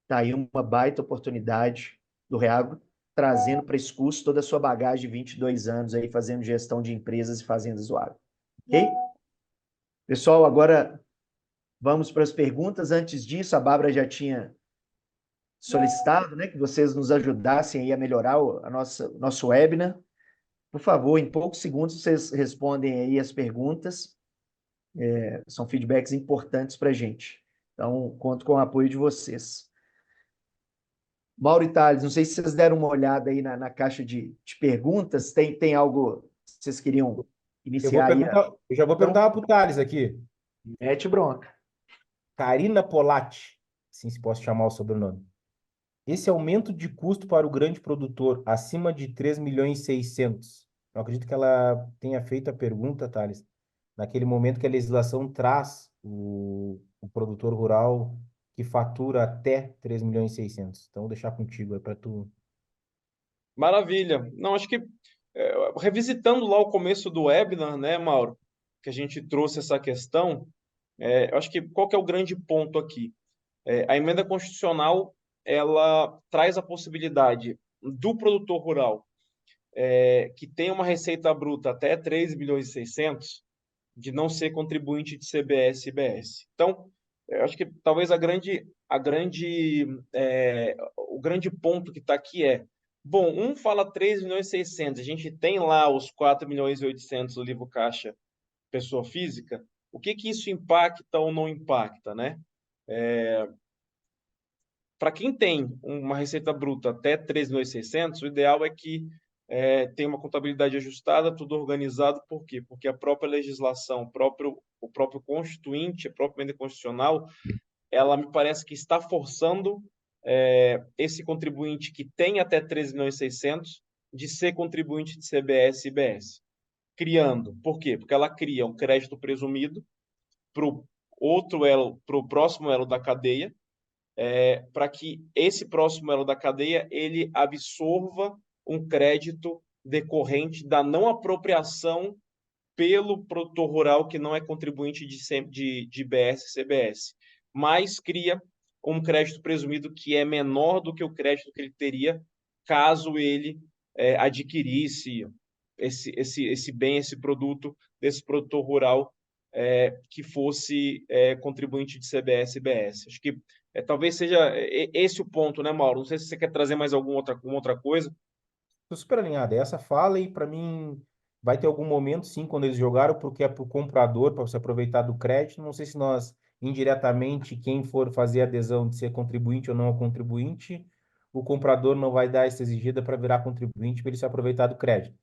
está aí uma baita oportunidade do Reagro, trazendo para esse curso toda a sua bagagem de 22 anos aí, fazendo gestão de empresas e fazendas do agro. Ok? Pessoal, agora vamos para as perguntas. Antes disso, a Bárbara já tinha solicitado, né, que vocês nos ajudassem aí a melhorar nosso webinar. Por favor, em poucos segundos vocês respondem aí as perguntas. São feedbacks importantes para a gente. Então, conto com o apoio de vocês. Mauro e Thales, não sei se vocês deram uma olhada aí na caixa de perguntas. Tem algo que vocês queriam iniciar aí? Eu já vou perguntar para o Thales aqui. Mete bronca. Karina Polatti, assim se posso chamar o sobrenome. Esse aumento de custo para o grande produtor acima de 3 milhões e 600. Eu acredito que ela tenha feito a pergunta, Thales, naquele momento que a legislação traz o produtor rural que fatura até 3 milhões e 600. Então, vou deixar contigo aí para tu. Maravilha. Não, acho que revisitando lá o começo do webinar, né, Mauro, que a gente trouxe essa questão, eu acho que qual que é o grande ponto aqui? A emenda constitucional, ela traz a possibilidade do produtor rural que tem uma receita bruta até 3 milhões e 600 de não ser contribuinte de CBS e IBS. Então, eu acho que talvez o grande ponto que está aqui bom, um fala 3 milhões e 600, a gente tem lá os 4 milhões e 800 do livro caixa pessoa física, o que que isso impacta ou não impacta, né? Para quem tem uma receita bruta até 3.600, o ideal é que tenha uma contabilidade ajustada, tudo organizado. Por quê? Porque a própria legislação, o próprio constituinte, a própria emenda constitucional, ela me parece que está forçando esse contribuinte que tem até 13.600 de ser contribuinte de CBS e IBS. Criando. Por quê? Porque ela cria um crédito presumido para o outro elo, para o próximo elo da cadeia, para que esse próximo elo da cadeia ele absorva um crédito decorrente da não apropriação pelo produtor rural que não é contribuinte de IBS e CBS, mas cria um crédito presumido que é menor do que o crédito que ele teria caso ele adquirisse esse bem, esse produto desse produtor rural que fosse contribuinte de CBS e IBS. Acho que talvez seja esse o ponto, né, Mauro? Não sei se você quer trazer mais alguma outra coisa. Estou super alinhado. Essa fala e para mim vai ter algum momento, sim, quando eles jogaram, porque é para o comprador, para você aproveitar do crédito. Não sei se nós, indiretamente, quem for fazer a adesão de ser contribuinte ou não contribuinte, o comprador não vai dar essa exigida para virar contribuinte para ele se aproveitar do crédito.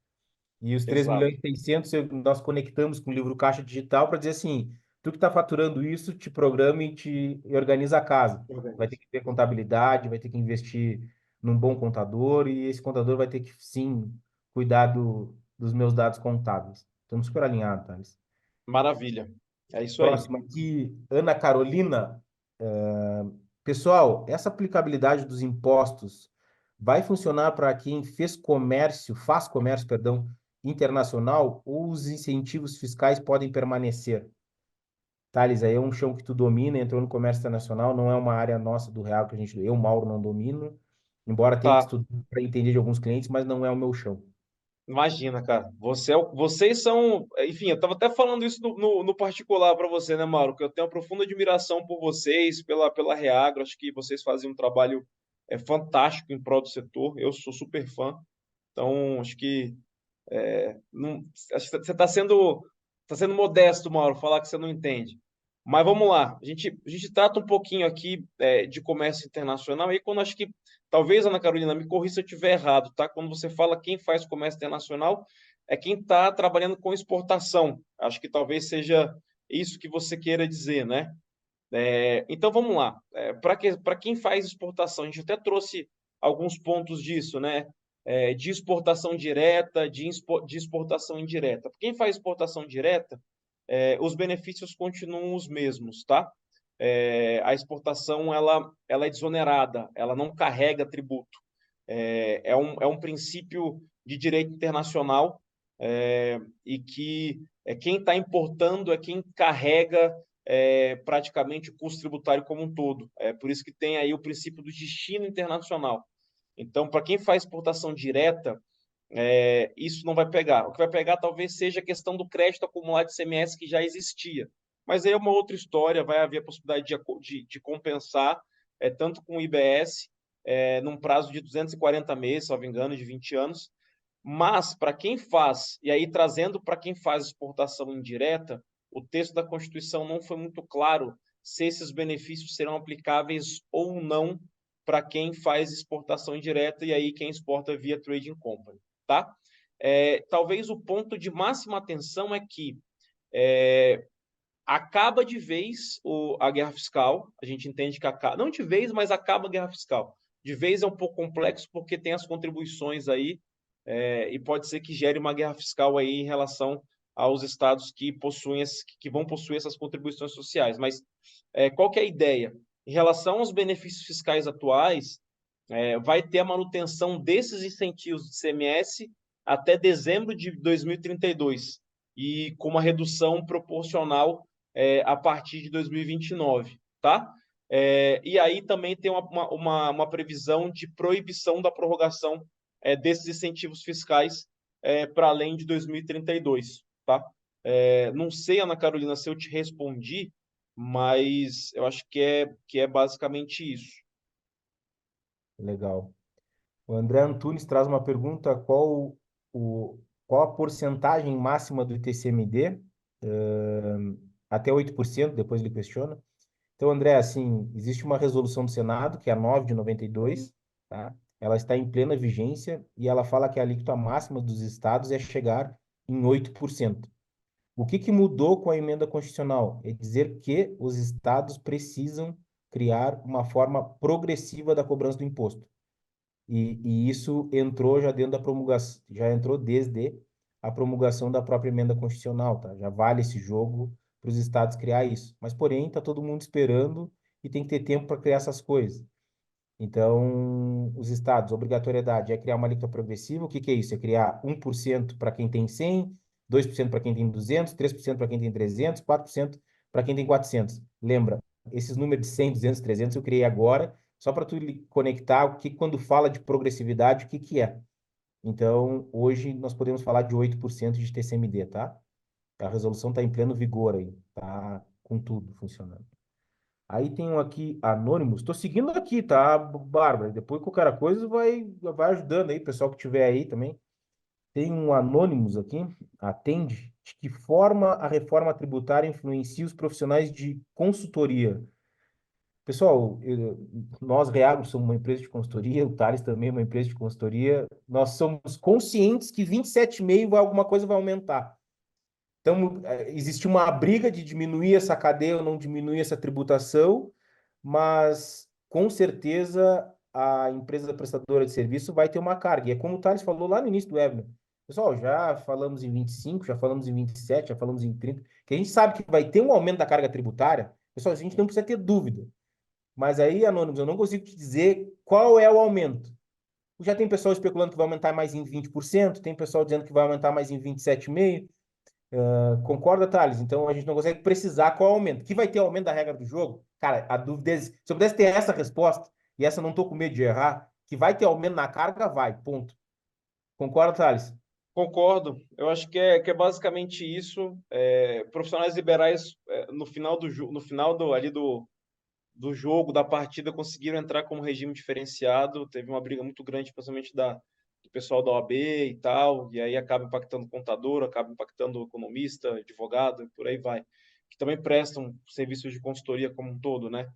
E os 3 Exato. milhões e 600, nós conectamos com o livro Caixa Digital para dizer assim, tu que está faturando isso, te programa e organiza a casa. Vai ter que ter contabilidade, vai ter que investir num bom contador e esse contador vai ter que, sim, cuidar dos meus dados contábeis. Estamos super alinhados, Thales. Maravilha. É isso aí. Próximo aqui, Ana Carolina. Pessoal, essa aplicabilidade dos impostos vai funcionar para quem faz comércio, perdão, internacional, ou os incentivos fiscais podem permanecer? Thales, aí é um chão que tu domina, entrou no comércio internacional, não é uma área nossa do real que eu, Mauro, não domino, embora tenha que Tá. estudar para entender de alguns clientes, mas não é o meu chão. Imagina, cara. Vocês são. Enfim, eu estava até falando isso no particular para você, né, Mauro? Que eu tenho uma profunda admiração por vocês, pela Reagro. Acho que vocês fazem um trabalho fantástico em prol do setor. Eu sou super fã. Então, acho que não, acho que você tá sendo modesto, Mauro, falar que você não entende. Mas vamos lá. A gente trata um pouquinho aqui de comércio internacional. E quando acho que, talvez, Ana Carolina, me corrija se eu estiver errado, tá? Quando você fala quem faz comércio internacional, é quem está trabalhando com exportação. Acho que talvez seja isso que você queira dizer, né? Então vamos lá. Para quem faz exportação, a gente até trouxe alguns pontos disso, né? De exportação direta, de exportação indireta. Para quem faz exportação direta, os benefícios continuam os mesmos, tá? A exportação ela é desonerada, ela não carrega tributo. É um princípio de direito internacional e que quem está importando é quem carrega praticamente o custo tributário como um todo. É por isso que tem aí o princípio do destino internacional. Então, para quem faz exportação direta, isso não vai pegar. O que vai pegar talvez seja a questão do crédito acumulado de ICMS que já existia. Mas aí é uma outra história, vai haver a possibilidade de compensar, tanto com o IBS, num prazo de 240 meses, se não me engano, de 20 anos. Mas, para quem faz, e aí trazendo para quem faz exportação indireta, o texto da Constituição não foi muito claro se esses benefícios serão aplicáveis ou não para quem faz exportação indireta e aí quem exporta via trading company, tá? Talvez o ponto de máxima atenção é que acaba de vez a guerra fiscal, a gente entende que acaba, não de vez, mas acaba a guerra fiscal. De vez é um pouco complexo porque tem as contribuições aí e pode ser que gere uma guerra fiscal aí em relação aos estados que vão possuir essas contribuições sociais. Mas qual que é a ideia? Em relação aos benefícios fiscais atuais, vai ter a manutenção desses incentivos de ICMS até dezembro de 2032 e com uma redução proporcional a partir de 2029, tá? E aí também tem uma previsão de proibição da prorrogação desses incentivos fiscais para além de 2032, tá? Não sei, Ana Carolina, se eu te respondi, mas eu acho que é basicamente isso. Legal. O André Antunes traz uma pergunta: o, qual a porcentagem máxima do ITCMD? Até 8%, depois ele questiona. Então, André, assim, existe uma resolução do Senado, que é a 9 de 92, tá? Ela está em plena vigência e ela fala que a alíquota máxima dos estados é chegar em 8%. O que mudou com a emenda constitucional? É dizer que os estados precisam criar uma forma progressiva da cobrança do imposto. E isso entrou já dentro da promulgação, já entrou desde a promulgação da própria emenda constitucional, tá? Já vale esse jogo para os estados criar isso. Mas, porém, está todo mundo esperando e tem que ter tempo para criar essas coisas. Então, os estados, obrigatoriedade é criar uma alíquota progressiva. O que é isso? É criar 1% para quem tem 100, 2% para quem tem 200, 3% para quem tem 300, 4% para quem tem 400. Lembra, esses números de 100, 200, 300 eu criei agora, só para tu conectar o que quando fala de progressividade, o que é. Então, hoje nós podemos falar de 8% de TCMD, tá? A resolução está em pleno vigor aí, tá com tudo funcionando. Aí tem um aqui, Anônimos. Tô seguindo aqui, tá, Bárbara? Depois qualquer coisa vai ajudando aí, pessoal que tiver aí também. Tem um Anônimos aqui, atende. De que forma a reforma tributária influencia os profissionais de consultoria? Pessoal, nós, Reagro, somos uma empresa de consultoria, o Thales também é uma empresa de consultoria. Nós somos conscientes que 27,5 alguma coisa vai aumentar. Então, existe uma briga de diminuir essa cadeia ou não diminuir essa tributação, mas com certeza a empresa prestadora de serviço vai ter uma carga. E é como o Thales falou lá no início do webinar. Pessoal, já falamos em 25, já falamos em 27, já falamos em 30, que a gente sabe que vai ter um aumento da carga tributária. Pessoal, a gente não precisa ter dúvida. Mas aí, Anônimos, eu não consigo te dizer qual é o aumento. Já tem pessoal especulando que vai aumentar mais em 20%, tem pessoal dizendo que vai aumentar mais em 27,5%. Concorda, Thales? Então a gente não consegue precisar qual é o aumento. Que vai ter aumento da regra do jogo? Cara, a dúvida é, se eu pudesse ter essa resposta, e essa não tô com medo de errar, que vai ter aumento na carga, vai, ponto. Concorda, Thales? Concordo. Eu acho que é basicamente isso. Profissionais liberais, no final no final do jogo, da partida, conseguiram entrar como regime diferenciado. Teve uma briga muito grande, principalmente do pessoal da OAB e tal, e aí acaba impactando o contador, acaba impactando o economista, advogado, e por aí vai, que também prestam serviços de consultoria como um todo, né?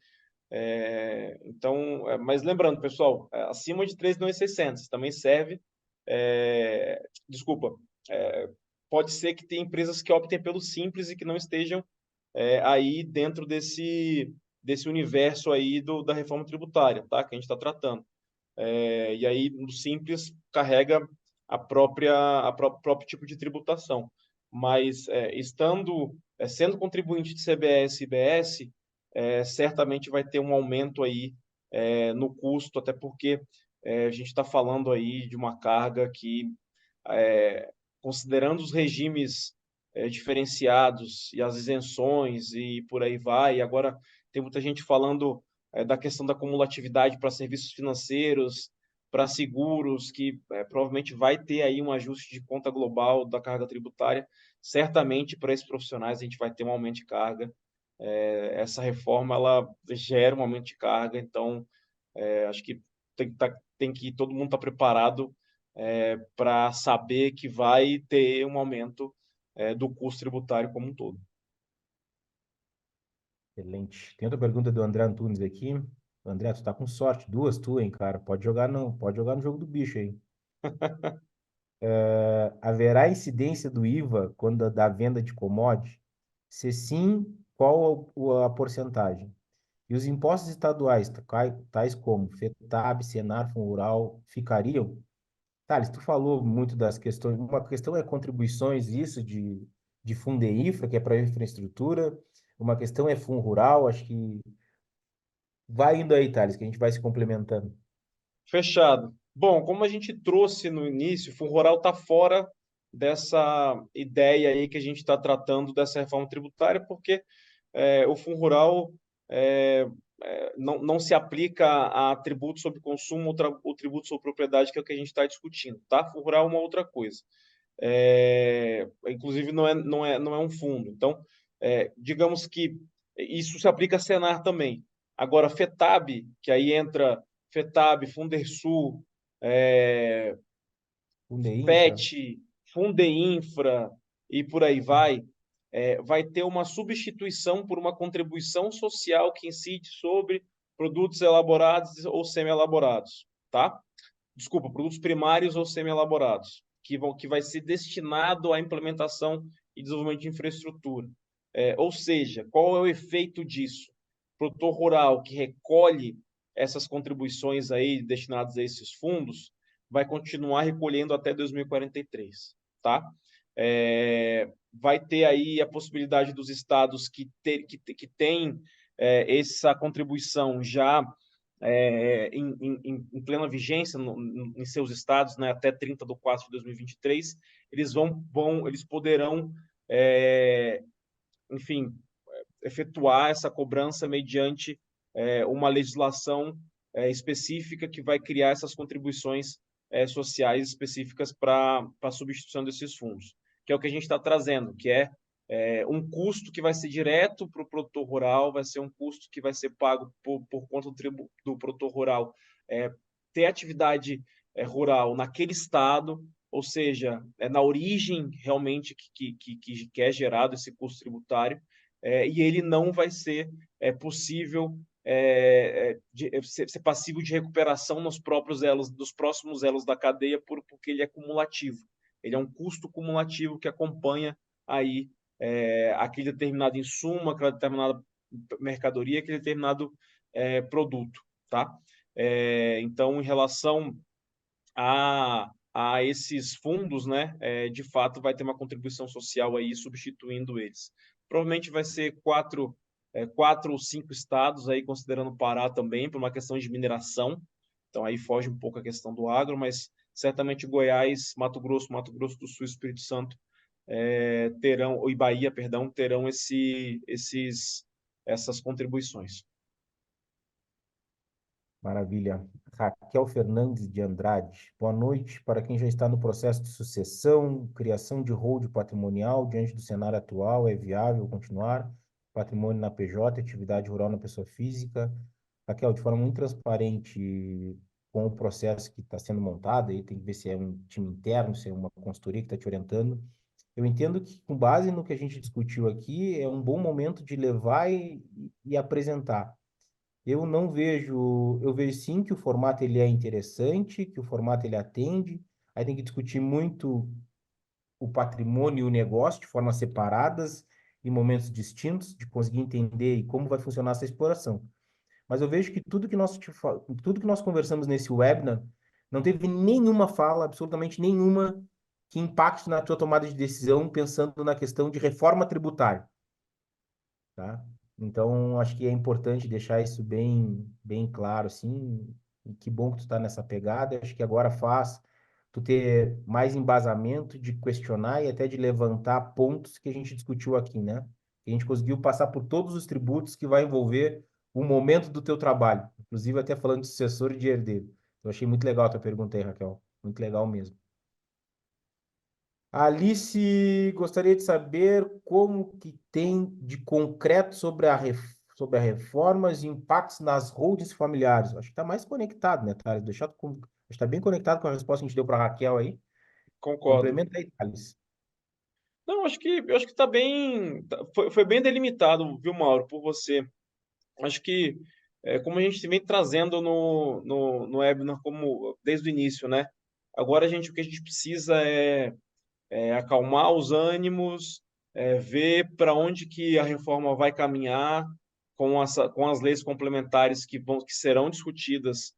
Então, mas lembrando, pessoal, acima de 3.600 também serve. Desculpa, pode ser que tenha empresas que optem pelo simples e que não estejam aí dentro desse universo aí da reforma tributária, tá? Que a gente está tratando. E aí, no simples, carrega próprio tipo de tributação. Mas, sendo contribuinte de CBS e IBS, certamente vai ter um aumento aí no custo, até porque a gente está falando aí de uma carga que, considerando os regimes diferenciados e as isenções e por aí vai, e agora tem muita gente falando da questão da cumulatividade para serviços financeiros, para seguros, que provavelmente vai ter aí um ajuste de conta global da carga tributária. Certamente, para esses profissionais, a gente vai ter um aumento de carga. Essa reforma, ela gera um aumento de carga, então, acho que tem que todo mundo estar preparado para saber que vai ter um aumento do custo tributário como um todo. Excelente. Tem outra pergunta do André Antunes aqui. André, tu tá com sorte. Duas tu, hein, cara? Pode jogar no jogo do bicho aí. Haverá incidência do IVA quando da venda de commodity? Se sim, qual a porcentagem? E os impostos estaduais, tais como FETAB, Senar, Rural, ficariam? Thales, tu falou muito das questões. Uma questão é contribuições, isso de Fundeinfra, que é para infraestrutura. Uma questão é Fundo Rural. Acho que vai indo aí, Thales, que a gente vai se complementando. Fechado. Bom, como a gente trouxe no início, o Fundo Rural está fora dessa ideia aí que a gente está tratando dessa reforma tributária, porque o Fundo Rural não se aplica a tributo sobre consumo ou tributo sobre propriedade, que é o que a gente está discutindo, tá? Fundo Rural é uma outra coisa. Inclusive, não é um fundo. Então, digamos que isso se aplica a Senar também. Agora, FETAB, que aí entra FETAB, Fundersul, Fundeinfra. PET, Fundeinfra e por aí vai ter uma substituição por uma contribuição social que incide sobre produtos elaborados ou semi-elaborados, tá? Desculpa, produtos primários ou semi-elaborados, que vai ser destinado à implementação e desenvolvimento de infraestrutura. Ou seja, qual é o efeito disso? O produtor rural que recolhe essas contribuições aí destinadas a esses fundos vai continuar recolhendo até 2043, tá? Vai ter aí a possibilidade dos estados que têm essa contribuição já em plena vigência em seus estados, né, até 30/4/2023, eles poderão, enfim, efetuar essa cobrança mediante uma legislação específica que vai criar essas contribuições sociais específicas para a substituição desses fundos, que é o que a gente está trazendo, que é um custo que vai ser direto para o produtor rural, vai ser um custo que vai ser pago por conta do produtor rural ter atividade rural naquele estado, ou seja, na origem realmente que é gerado esse custo tributário, e ele não vai ser possível ser passivo de recuperação nos próprios elos, dos próximos elos da cadeia, porque ele é cumulativo. Ele é um custo cumulativo que acompanha aí aquele determinado insumo, aquela determinada mercadoria, aquele determinado produto, tá? Então, em relação a esses fundos, né, de fato vai ter uma contribuição social aí substituindo eles. Provavelmente vai ser quatro ou cinco estados aí, considerando o Pará também, por uma questão de mineração. Então aí foge um pouco a questão do agro, mas certamente Goiás, Mato Grosso do Sul, Espírito Santo terão, e Bahia, perdão, terão essas contribuições. Maravilha. Raquel Fernandes de Andrade. Boa noite para quem já está no processo de sucessão, criação de holding patrimonial diante do cenário atual. É viável continuar? Patrimônio na PJ, atividade rural na pessoa física. Raquel, de forma muito transparente com o processo que está sendo montado, aí tem que ver se é um time interno, se é uma consultoria que está te orientando. Eu entendo que, com base no que a gente discutiu aqui, é um bom momento de levar e apresentar. Eu não vejo, eu vejo sim que o formato ele é interessante, que o formato ele atende. Aí tem que discutir muito o patrimônio e o negócio de formas separadas, em momentos distintos, de conseguir entender como vai funcionar essa exploração. Mas eu vejo que tudo que nós conversamos nesse webinar não teve nenhuma fala, absolutamente nenhuma, que impacte na tua tomada de decisão pensando na questão de reforma tributária, tá? Então, acho que é importante deixar isso bem claro, assim, e que bom que tu está nessa pegada. Acho que agora faz tu ter mais embasamento de questionar e até de levantar pontos que a gente discutiu aqui, né? Que a gente conseguiu passar por todos os tributos que vai envolver o momento do teu trabalho, inclusive até falando de sucessor e de herdeiro. Eu achei muito legal a tua pergunta aí, Raquel. Muito legal mesmo. Alice, gostaria de saber como que tem de concreto sobre a reformas e impactos nas holdings familiares. Acho que está mais conectado, né, Thales? Acho que está bem conectado com a resposta que a gente deu para a Raquel aí. Concordo. Complementa aí, Thales. Não, acho que está bem, foi bem delimitado, viu, Mauro, por você. Acho que, como a gente vem trazendo no webinar como desde o início, né? Agora o que a gente precisa é acalmar os ânimos, ver para onde que a reforma vai caminhar com as leis complementares que serão discutidas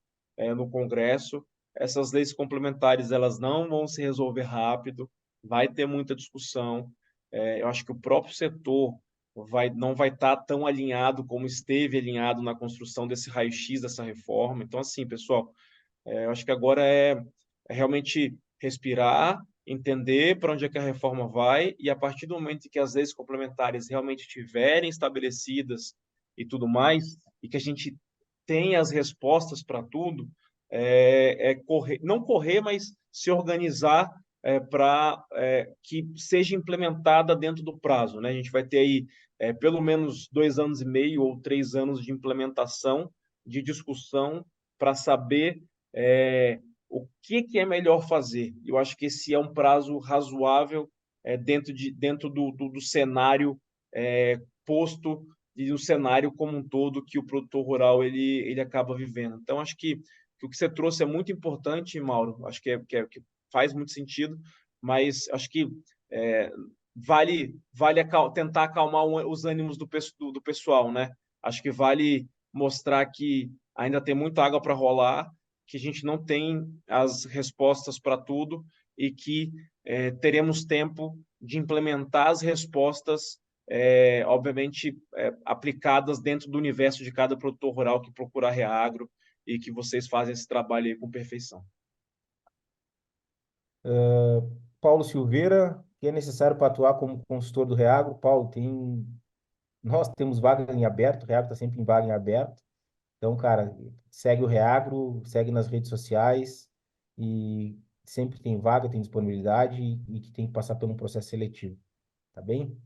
no Congresso. Essas leis complementares elas não vão se resolver rápido, vai ter muita discussão. Eu acho que o próprio setor não vai estar tão alinhado como esteve alinhado na construção desse raio-x dessa reforma. Então, assim, pessoal, Eu acho que agora é realmente respirar, entender para onde é que a reforma vai, e a partir do momento em que as leis complementares realmente estiverem estabelecidas e tudo mais, e que a gente tenha as respostas para tudo, correr, não correr, mas se organizar para que seja implementada dentro do prazo, né? A gente vai ter aí pelo menos 2 anos e meio ou 3 anos de implementação, de discussão, para saber é, o que é melhor fazer. Eu acho que esse é um prazo razoável dentro do cenário posto e do cenário como um todo que o produtor rural ele acaba vivendo. Então, acho que o que você trouxe é muito importante, Mauro. Acho que faz muito sentido, mas acho que é, vale tentar acalmar os ânimos do pessoal, né? Acho que vale mostrar que ainda tem muita água para rolar, que a gente não tem as respostas para tudo e que teremos tempo de implementar as respostas, obviamente, aplicadas dentro do universo de cada produtor rural que procura a Reagro e que vocês fazem esse trabalho aí com perfeição. Paulo Silveira, que é necessário para atuar como consultor do Reagro? Paulo, nós temos vaga em aberto, o Reagro está sempre em vaga em aberto. Então, cara, segue o Reagro, segue nas redes sociais e sempre tem vaga, tem disponibilidade e que tem que passar por um processo seletivo, tá bem?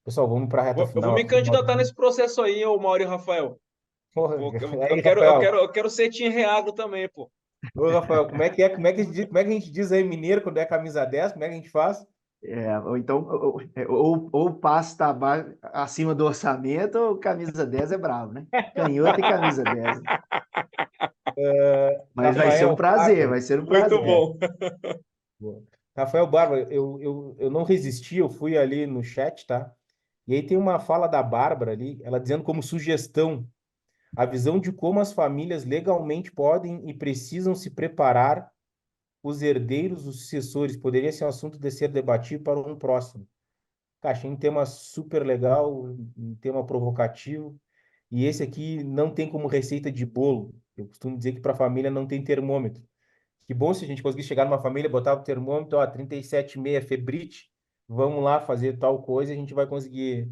Pessoal, vamos para a reta Eu vou final me aqui. candidatar nesse processo aí, ô Mauro e Rafael. Porra, Eu aí, quero, eu Rafael. quero, eu quero ser Team Reagro também, pô. Ô, Rafael, como é que é? Como é que a gente diz aí mineiro quando é camisa 10? Como é que a gente faz? Ou então, ou passe está acima do orçamento, ou camisa 10 é bravo, né? Canhoto e camisa 10. Mas vai ser um Rafael prazer, Bárbara. vai ser um Muito prazer. bom. Boa. Rafael Bárbara, eu não resisti, eu fui ali no chat, tá? E aí tem uma fala da Bárbara ali, ela dizendo como sugestão a visão de como as famílias legalmente podem e precisam se preparar, os herdeiros, os sucessores, poderia ser um assunto de ser debatido para um próximo. Cara, achei um tema super legal, um tema provocativo, e esse aqui não tem como receita de bolo. Eu costumo dizer que para a família não tem termômetro. Que bom se a gente conseguir chegar numa família, botar o termômetro, ó, 37,6 febrite, vamos lá fazer tal coisa, a gente vai conseguir.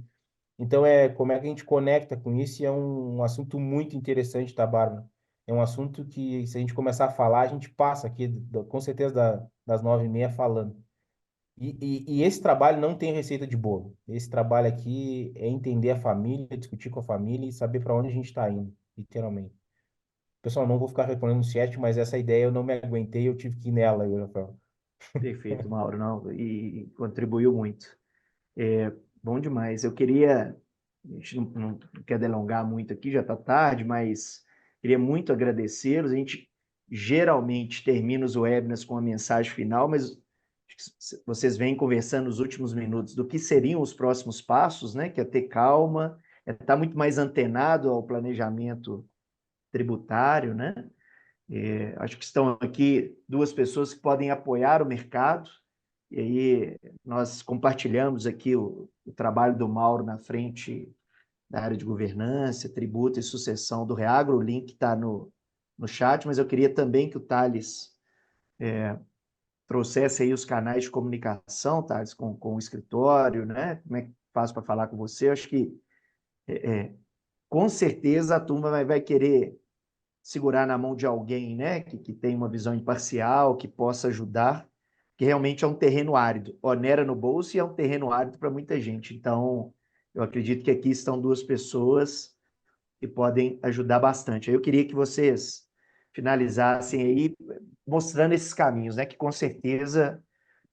Então, como é que a gente conecta com isso? E é um assunto muito interessante, tá, Bárbara? É um assunto que, se a gente começar a falar, a gente passa aqui, com certeza, das 9h30 falando. E esse trabalho não tem receita de bolo. Esse trabalho aqui é entender a família, discutir com a família e saber para onde a gente está indo, literalmente. Pessoal, não vou ficar respondendo no chat, mas essa ideia eu não me aguentei, eu tive que ir nela, Rafael. Perfeito, Mauro, não, e contribuiu muito. Bom demais. Eu queria, a gente não quer delongar muito aqui, já está tarde, mas queria muito agradecê-los. A gente geralmente termina os webinars com a mensagem final, mas vocês vêm conversando nos últimos minutos do que seriam os próximos passos, né? Que é ter calma, é estar muito mais antenado ao planejamento tributário, né? Acho que estão aqui duas pessoas que podem apoiar o mercado, e aí nós compartilhamos aqui o trabalho do Mauro na frente da área de governança, tributo e sucessão do Reagro, o link está no chat, mas eu queria também que o Thales trouxesse aí os canais de comunicação, Thales, com o escritório, né? Como é que faz para falar com você? Eu acho que, com certeza, a turma vai querer segurar na mão de alguém, né, que tem uma visão imparcial, que possa ajudar, que realmente é um terreno árido, onera no bolso e é um terreno árido para muita gente. Então, eu acredito que aqui estão duas pessoas que podem ajudar bastante. Eu queria que vocês finalizassem aí mostrando esses caminhos, né, que com certeza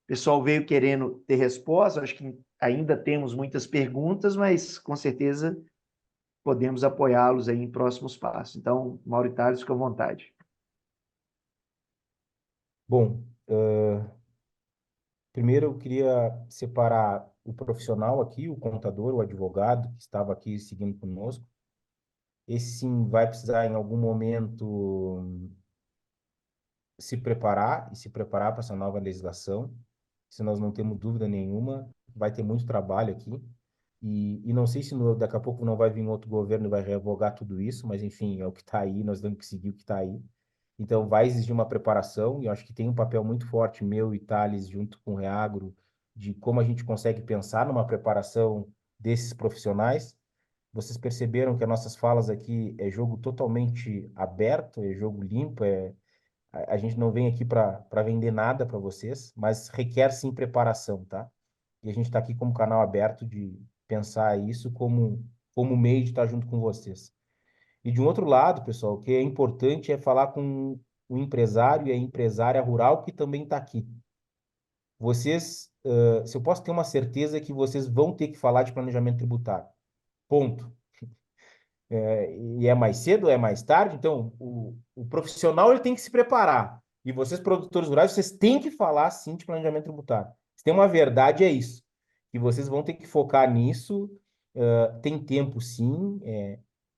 o pessoal veio querendo ter resposta, acho que ainda temos muitas perguntas, mas com certeza podemos apoiá-los aí em próximos passos. Então, Mauro Tales, fica à vontade. Bom, primeiro eu queria separar o profissional aqui, o contador, o advogado que estava aqui seguindo conosco. Esse sim vai precisar em algum momento se preparar para essa nova legislação. Se nós não temos dúvida nenhuma, vai ter muito trabalho aqui. E não sei se daqui a pouco não vai vir outro governo e vai revogar tudo isso, mas enfim, é o que está aí, nós temos que seguir o que está aí. Então, vai exigir uma preparação, e eu acho que tem um papel muito forte meu e Thales, junto com o Reagro, de como a gente consegue pensar numa preparação desses profissionais. Vocês perceberam que as nossas falas aqui é jogo totalmente aberto, é jogo limpo, a gente não vem aqui para vender nada para vocês, mas requer sim preparação, tá? E a gente está aqui como canal aberto de pensar isso como meio de estar junto com vocês. E de um outro lado, pessoal, o que é importante é falar com o empresário e a empresária rural que também está aqui. Vocês, se eu posso ter uma certeza é que vocês vão ter que falar de planejamento tributário. Ponto. E é mais cedo, ou é mais tarde, então o profissional ele tem que se preparar. E vocês, produtores rurais, vocês têm que falar sim de planejamento tributário. Se tem uma verdade, é isso. E vocês vão ter que focar nisso. Tem tempo sim.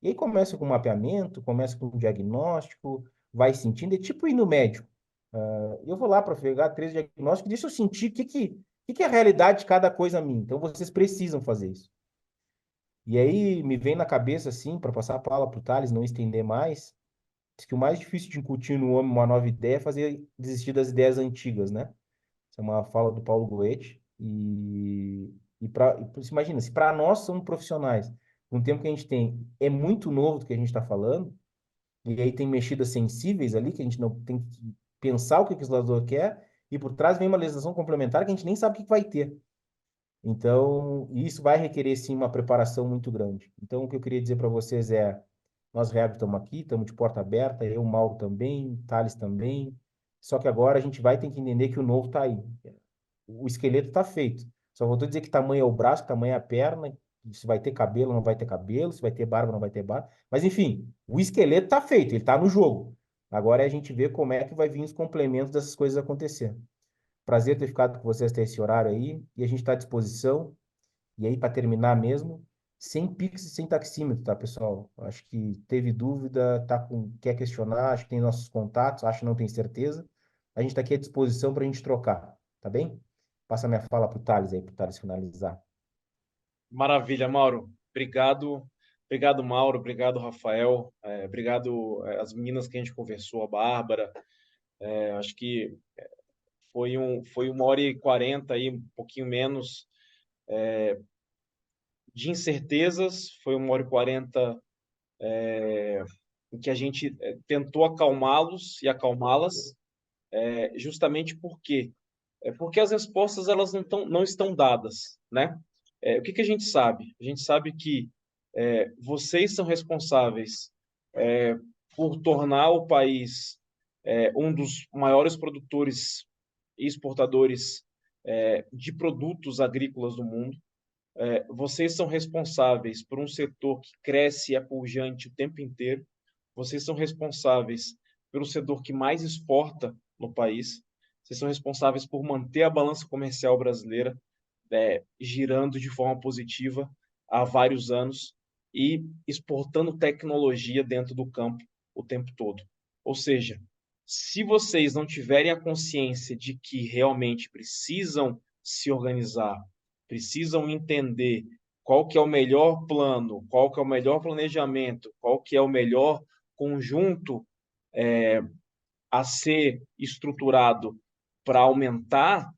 E aí começa com mapeamento, começa com diagnóstico, vai sentindo. É tipo ir no médico. Eu vou lá para pegar 3 diagnósticos, deixa eu sentir o que é a realidade de cada coisa a mim. Então vocês precisam fazer isso. E aí me vem na cabeça, assim, para passar a palavra para o Thales, não estender mais, diz que o mais difícil de incutir no homem uma nova ideia é fazer desistir das ideias antigas, né? Essa é uma fala do Paulo Goethe. Você imagina, se para nós somos profissionais, no tempo que a gente tem é muito novo do que a gente está falando, e aí tem mexidas sensíveis ali, que a gente não tem que pensar o que o legislador quer, e por trás vem uma legislação complementar que a gente nem sabe o que vai ter. Então, isso vai requerer, sim, uma preparação muito grande. Então, o que eu queria dizer para vocês é, nós, Reab, estamos aqui, estamos de porta aberta, eu, Mauro também, Thales também, só que agora a gente vai ter que entender que o novo está aí. O esqueleto está feito. Só voltou a dizer que tamanho é o braço, que tamanho é a perna, se vai ter cabelo, não vai ter cabelo, se vai ter barba, não vai ter barba. Mas, enfim, o esqueleto está feito, ele está no jogo. Agora é a gente ver como é que vai vir os complementos dessas coisas acontecendo. Prazer ter ficado com vocês até esse horário aí, e a gente está à disposição. E aí, para terminar mesmo, sem Pix e sem taxímetro, tá, pessoal? Acho que teve dúvida, quer questionar, acho que tem nossos contatos, acho que não tem certeza. A gente está aqui à disposição para a gente trocar, tá bem? Passa minha fala para o Thales aí, para o Thales finalizar. Maravilha, Mauro. Obrigado, obrigado, Mauro. Obrigado, Rafael. Obrigado, as meninas que a gente conversou, a Bárbara. Acho que foi 1h40 aí, um pouquinho menos, de incertezas. Foi 1h40 em que a gente tentou acalmá-los e acalmá-las, justamente porque as respostas elas não estão dadas, né? O que a gente sabe? A gente sabe que vocês são responsáveis por tornar o país um dos maiores produtores e exportadores de produtos agrícolas do mundo. Vocês são responsáveis por um setor que cresce e é pujante o tempo inteiro. Vocês são responsáveis pelo setor que mais exporta no país. Vocês são responsáveis por manter a balança comercial brasileira girando de forma positiva há vários anos e exportando tecnologia dentro do campo o tempo todo. Ou seja, se vocês não tiverem a consciência de que realmente precisam se organizar, precisam entender qual que é o melhor plano, qual que é o melhor planejamento, qual que é o melhor conjunto a ser estruturado para aumentar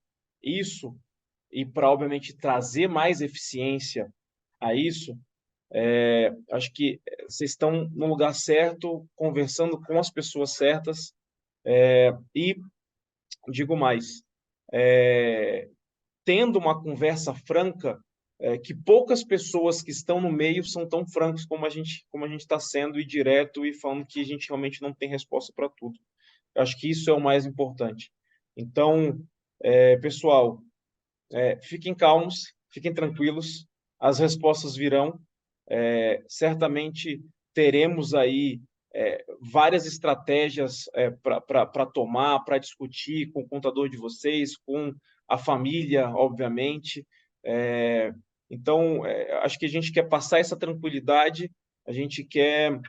isso e para, obviamente, trazer mais eficiência a isso, acho que vocês estão no lugar certo, conversando com as pessoas certas, e digo mais, tendo uma conversa franca, que poucas pessoas que estão no meio são tão francos como a gente está sendo, e direto, e falando que a gente realmente não tem resposta para tudo. Eu acho que isso é o mais importante. Então, pessoal, fiquem calmos, fiquem tranquilos, as respostas virão. Certamente teremos aí várias estratégias para tomar, para discutir com o contador de vocês, com a família, obviamente. Então, acho que a gente quer passar essa tranquilidade, a gente quer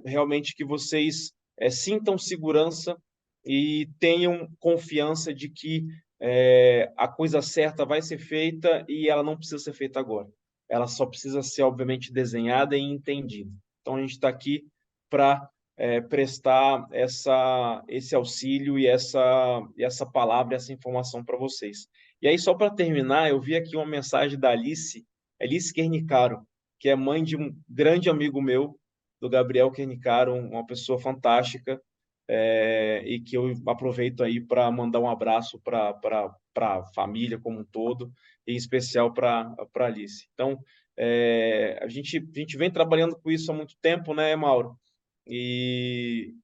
realmente que vocês sintam segurança e tenham confiança de que a coisa certa vai ser feita e ela não precisa ser feita agora. Ela só precisa ser, obviamente, desenhada e entendida. Então, a gente está aqui para prestar esse auxílio e essa palavra, essa informação para vocês. E aí, só para terminar, eu vi aqui uma mensagem da Alice Kernicaro, que é mãe de um grande amigo meu, do Gabriel Kernicaro, uma pessoa fantástica, e que eu aproveito aí para mandar um abraço para a família como um todo, e em especial para Alice. Então, a gente vem trabalhando com isso há muito tempo, né, Mauro? E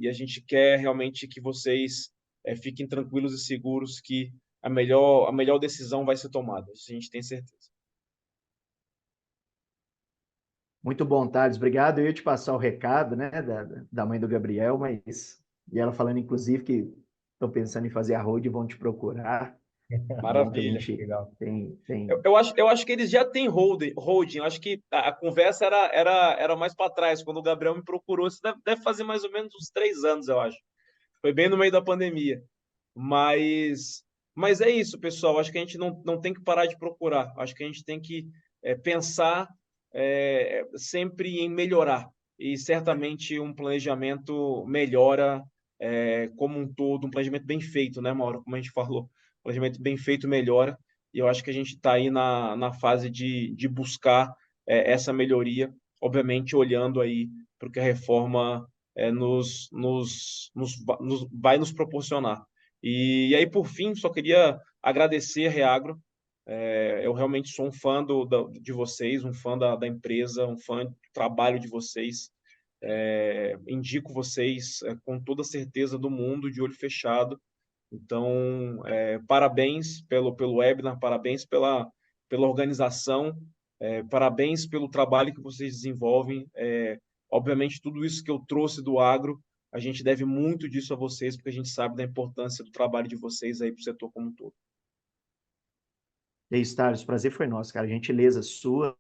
a gente quer realmente que vocês fiquem tranquilos e seguros que a melhor decisão vai ser tomada. Isso a gente tem certeza. Muito bom, Thales. Obrigado. Eu ia te passar o recado, né, da mãe do Gabriel, mas e ela falando, inclusive, que estão pensando em fazer a road e vão te procurar. Bom que a Maravilha. gente Legal. tem... Eu acho que eles já têm holding. Eu acho que a conversa era mais para trás. Quando o Gabriel me procurou, isso deve fazer mais ou menos uns 3 anos, eu acho. Foi bem no meio da pandemia. Mas é isso, pessoal. Acho que a gente não tem que parar de procurar. Acho que a gente tem que pensar sempre em melhorar. E certamente um planejamento melhora como um todo, um planejamento bem feito, né, Mauro? Como a gente falou, um planejamento bem feito melhora. E eu acho que a gente está aí na fase de buscar essa melhoria, obviamente olhando aí para o que a reforma vai nos proporcionar. E aí, por fim, só queria agradecer a Reagro. Eu realmente sou um fã de vocês, um fã da empresa, um fã do trabalho de vocês. Indico vocês com toda a certeza do mundo, de olho fechado. Então, parabéns pelo webinar, parabéns pela organização, parabéns pelo trabalho que vocês desenvolvem. Obviamente, tudo isso que eu trouxe do agro, a gente deve muito disso a vocês, porque a gente sabe da importância do trabalho de vocês aí para o setor como um todo. É isso, Thales. O prazer foi nosso, cara. Gentileza sua.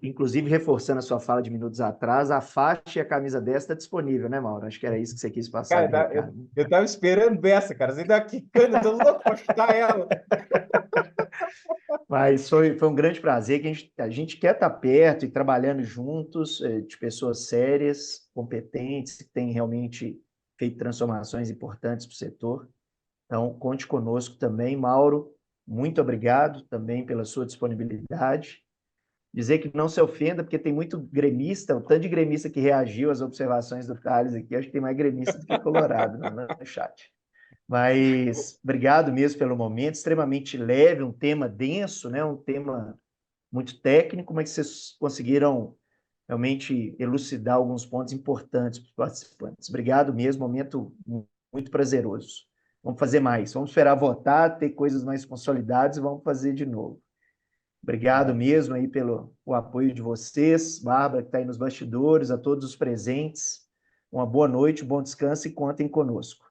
Inclusive, reforçando a sua fala de minutos atrás, a faixa e a camisa dessa está disponível, né, Mauro? Acho que era isso que você quis passar de Cara, recado. eu tava esperando essa, cara. Você ainda quicando, eu tô louco pra chutar ela. Mas foi um grande prazer, que a gente quer estar perto e trabalhando juntos, de pessoas sérias, competentes, que têm realmente feito transformações importantes para o setor. Então, conte conosco também, Mauro. Muito obrigado também pela sua disponibilidade. Dizer que não se ofenda, porque tem muito gremista, o tanto de gremista que reagiu às observações do Thales aqui, acho que tem mais gremista do que colorado no chat. Mas obrigado mesmo pelo momento, extremamente leve, um tema denso, né? Um tema muito técnico, mas que vocês conseguiram realmente elucidar alguns pontos importantes para os participantes. Obrigado mesmo, momento muito prazeroso. Vamos fazer mais, vamos esperar votar, ter coisas mais consolidadas e vamos fazer de novo. Obrigado mesmo aí pelo o apoio de vocês, Bárbara, que está aí nos bastidores, a todos os presentes. Uma boa noite, um bom descanso e contem conosco.